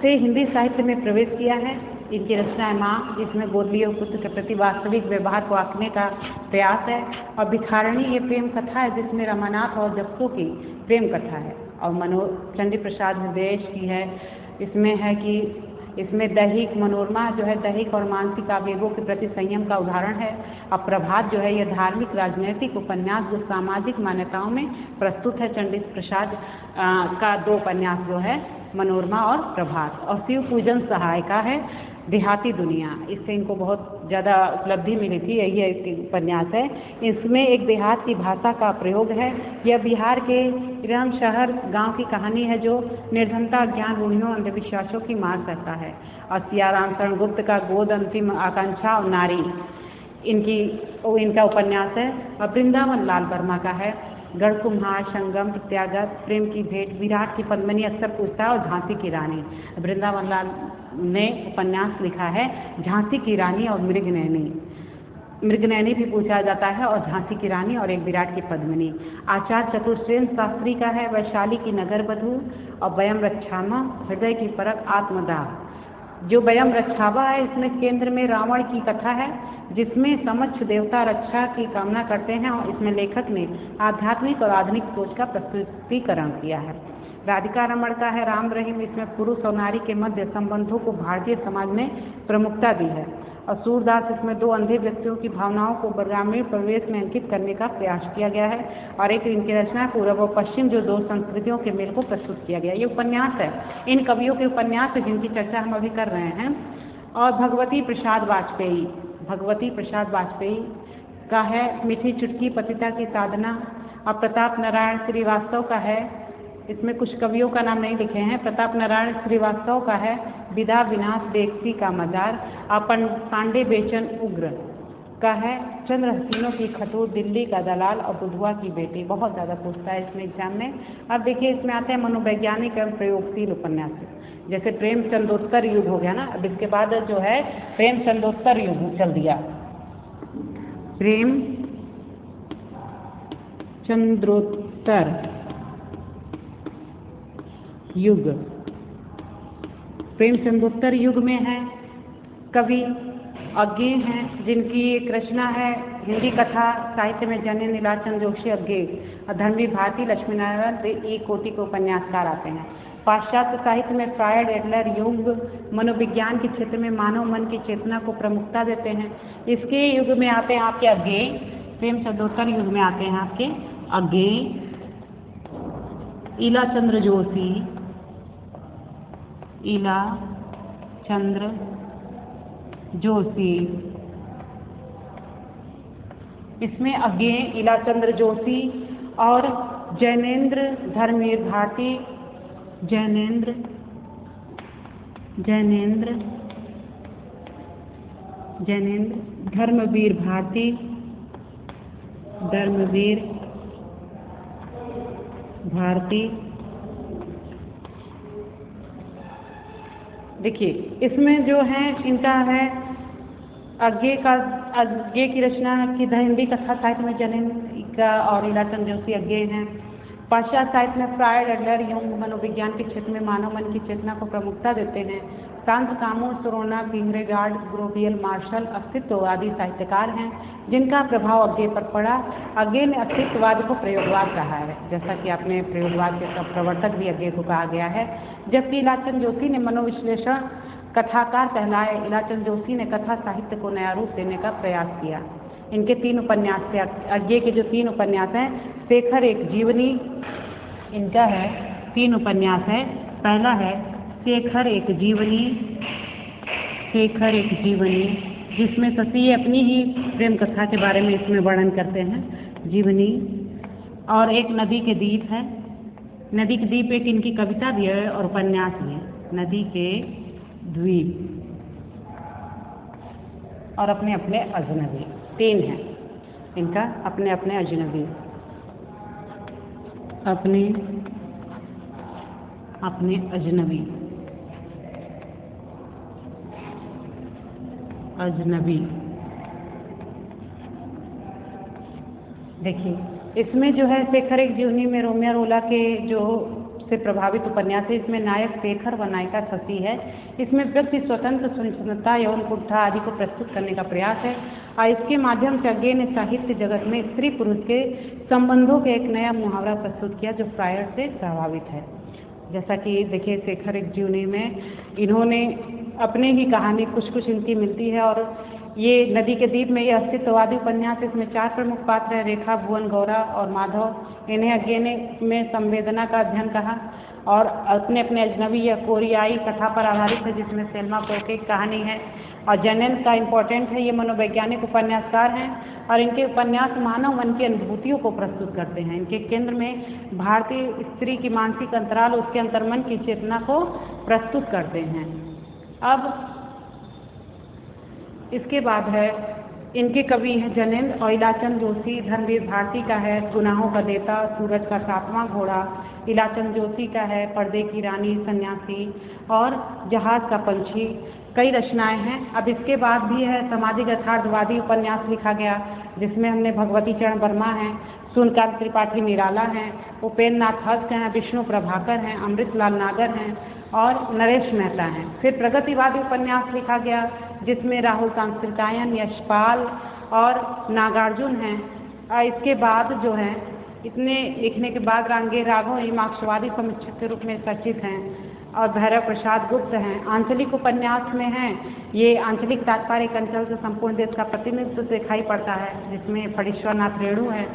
से हिंदी साहित्य में प्रवेश किया है। इनकी रचना है माँ, जिसमें गोदली और पुत्र के प्रति वास्तविक व्यवहार को आंकने का प्रयास है। और भिखारिणी ये प्रेम कथा है, जिसमें रमानाथ और जप्सों की प्रेम कथा है। और चंडी प्रसाद निर्देश की है, इसमें है कि इसमें दैहिक मनोरमा जो है, दैहिक और मानसिक आवेगों के प्रति संयम का उदाहरण है। और प्रभात जो है ये धार्मिक राजनैतिक उपन्यास जो सामाजिक मान्यताओं में प्रस्तुत है। चंडी प्रसाद का 2 उपन्यास जो है, मनोरमा और प्रभात। और शिव पूजन सहायिका है, देहाती दुनिया, इससे इनको बहुत ज़्यादा उपलब्धि मिली थी, यही एक उपन्यास है। इसमें एक देहात की भाषा का प्रयोग है। यह बिहार के ग्राम, शहर, गांव की कहानी है, जो निर्धनता, ज्ञान, रूढ़ियों, अंधविश्वासों की मार करता है। और सियाराम शरण गुप्त का गोद, अंतिम आकांक्षा और नारी, इनका उपन्यास है। और वृंदावन लाल वर्मा का है, गढ़ कुम्हार, संगम, प्रत्यागत, प्रेम की भेंट, विराट की पद्मिनी अक्सर पूछता है, और झांसी की रानी। वृंदावन लाल ने उपन्यास लिखा है झांसी की रानी और मृगनयनी भी पूछा जाता है, और झांसी की रानी और एक विराट की पद्मिनी। आचार्य चतुर्सेन शास्त्री का है वैशाली की नगर वधू और वयम रक्षामा, हृदय की परख, आत्मदाह। जो वयम रक्षावा है, इसमें केंद्र में रावण की कथा है, जिसमें समक्ष देवता रक्षा की कामना करते हैं। और इसमें लेखक ने आध्यात्मिक और आधुनिक सोच का प्रस्तुतिकरण किया है। राधिका रमण का है राम रहीम, इसमें पुरुष और नारी के मध्य संबंधों को भारतीय समाज में प्रमुखता दी है। और सूरदास, इसमें 2 अंधे व्यक्तियों की भावनाओं को ग्रामीण परिवेश में अंकित करने का प्रयास किया गया है। और एक इनकी रचना पूर्व और पश्चिम, जो 2 संस्कृतियों के मेल को प्रस्तुत किया गया। ये उपन्यास है, इन कवियों के उपन्यास है जिनकी चर्चा हम अभी कर रहे हैं। और भगवती प्रसाद वाजपेयी का है मीठी चुटकी, पतिता की साधना। और प्रताप नारायण श्रीवास्तव का है, इसमें कुछ कवियों का नाम नहीं लिखे हैं, प्रताप नारायण श्रीवास्तव का है विदा विनाश, बेगसी का मजार। अपन पांडे बेचन उग्र का है चंद्र हसीनों की खतूर, दिल्ली का दलाल और बुधवा की बेटी। बहुत ज़्यादा पूछता है इसमें एग्जाम में। अब देखिए, इसमें आते हैं मनोवैज्ञानिक एवं प्रयोगशील उपन्यास, जैसे प्रेमचंदोत्तर युग हो गया ना। अब इसके बाद जो है प्रेमचंदोत्तर युग चल दिया, प्रेमचंद्रोत्तर युग। प्रेमचंदोत्तर युग में है कवि अज्ञेय हैं, जिनकी एक रचना है हिंदी कथा साहित्य में जन्य नीलाचंद जोशी अज्ञेय। धर्मवीर भारती, लक्ष्मीनारायण, एक कोटि के उपन्यासकार आते हैं। पाश्चात्य साहित्य में फ्रायड, एडलर, युंग मनोविज्ञान के क्षेत्र में मानव मन की चेतना को प्रमुखता देते हैं। इसके युग में आते हैं आपके अज्ञेय, प्रेमचंदोत्तर युग में आते हैं आपके अज्ञे, ईलाचंद्र जोशी, ईलाचंद्र जोशी। इसमें अज्ञे, ईलाचंद्र जोशी और जैनेन्द्र धर्मवीर भारती, जैनेन्द्र धर्मवीर भारती, देखिए इसमें जो है इनका है अज्ञे की रचना की हिंदी कथा साहित्य में जैनेन्द्र का और ईलाचंद्र जोशी अज्ञे हैं। पाश्चात्य साहित्य में फ्रायड, एडलर, यूंग मनोविज्ञान के क्षेत्र में मानव मन की चेतना को प्रमुखता देते हैं। सांत कामू, सोरोना, किंगरेगार्ड, ग्रोबियल, मार्शल अस्तित्ववादी साहित्यकार हैं जिनका प्रभाव अज्ञे पर पड़ा। अज्ञे ने अस्तित्ववाद को प्रयोगवाद कहा है, जैसा कि आपने प्रयोगवाद के प्रवर्तक भी अज्ञे को कहा गया है। जबकि ईलाचंद्र जोशी ने मनोविश्लेषण कथाकार कहलाए। ईलाचंद्र जोशी ने कथा साहित्य को नया रूप देने का प्रयास किया। इनके 3 उपन्यास थे, अज्ञे के जो 3 उपन्यास हैं। शेखर एक जीवनी, इनका है 3 उपन्यास है। पहला है शेखर एक जीवनी, जिसमें शशि अपनी ही प्रेम कथा के बारे में इसमें वर्णन करते हैं, जीवनी। और एक नदी के द्वीप है, नदी के द्वीप एक इनकी कविता भी है और उपन्यास भी है, नदी के द्वीप। और अपने अपने अजनबी 3 हैं इनका, अपने अपने अजनबी, अपने अजनबी। देखिए इसमें जो है शेखर एक जीवनी में रोमियो रोला के जो से प्रभावित उपन्यास है। इसमें नायक शेखर व नायिका शशि है। इसमें व्यक्ति स्वतंत्र, स्वतंत्रता, यौन कुंठा आदि को प्रस्तुत करने का प्रयास है और इसके माध्यम से अज्ञे ने साहित्य जगत में स्त्री पुरुष के संबंधों के एक नया मुहावरा प्रस्तुत किया जो फ्रायड से प्रभावित है। जैसा कि देखिए शेखर एक जीवनी में इन्होंने अपने ही कहानी कुछ इनकी मिलती है। और ये नदी के द्वीप में ये अस्तित्ववादी उपन्यास, इसमें 4 प्रमुख पात्र हैं, रेखा, भुवन, गौरा और माधव। इन्हें अज्ञे ने में संवेदना का अध्ययन कहा और अपने अपने अजनबी या कोरियाई कथा पर आधारित है, जिसमें सेल्मा पोके की कहानी है। और जैनेन्द्र का इम्पोर्टेंट है, ये मनोवैज्ञानिक उपन्यासकार हैं और इनके उपन्यास मानव मन की अनुभूतियों को प्रस्तुत करते हैं। इनके केंद्र में भारतीय स्त्री की मानसिक अंतराल, उसके अंतर्मन की चेतना को प्रस्तुत करते हैं। अब इसके बाद है इनके कवि हैं जैनेन्द्र और ईलाचंद्र जोशी। धर्मवीर भारती का है गुनाहों का देता, सूरज का 7वां घोड़ा। ईलाचंद्र जोशी का है पर्दे की रानी, सन्यासी और जहाज का पंछी। कई रचनाएं हैं। अब इसके बाद भी है सामाजिक यथार्थवादी उपन्यास लिखा गया, जिसमें हमने भगवती चरण वर्मा हैं, सूर्यकांत त्रिपाठी निराला हैं, उपेन्द्र नाथ हस्त हैं, विष्णु प्रभाकर हैं, अमृतलाल नागर हैं और नरेश मेहता हैं। फिर प्रगतिवादी उपन्यास लिखा गया, जिसमें राहुल सांस्कृतायन, यशपाल और नागार्जुन हैं। और इसके बाद जो है इतने लिखने के बाद रांगे राघव ये मार्क्सवादी समीक्षक के रूप में चर्चित हैं और भैरव प्रसाद गुप्त हैं। आंचलिक उपन्यास में हैं ये आंचलिक तात्पर्य एक अंचल से संपूर्ण देश का प्रतिनिधित्व दिखाई पड़ता है, जिसमें फणीश्वर नाथ रेणु है।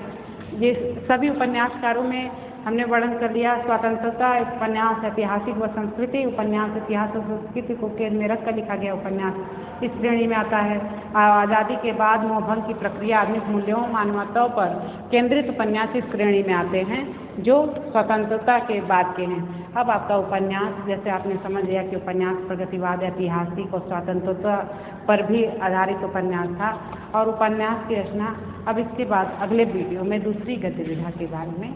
ये सभी उपन्यासकारों में हमने वर्णन कर लिया। स्वतंत्रता उपन्यास, ऐतिहासिक व संस्कृति उपन्यास, इतिहास और संस्कृति को केंद्र में रखकर लिखा गया उपन्यास इस श्रेणी में आता है। आज़ादी के बाद मोहभंग की प्रक्रिया, आधुनिक मूल्यों, मानवताओं पर केंद्रित उपन्यास इस श्रेणी में आते हैं जो स्वतंत्रता के बाद के हैं। अब आपका उपन्यास, जैसे आपने समझ लिया कि उपन्यास प्रगतिवाद, ऐतिहासिक और स्वतंत्रता पर भी आधारित उपन्यास था और उपन्यास की रचना। अब इसके बाद अगले वीडियो में दूसरी गतिविधि के बारे में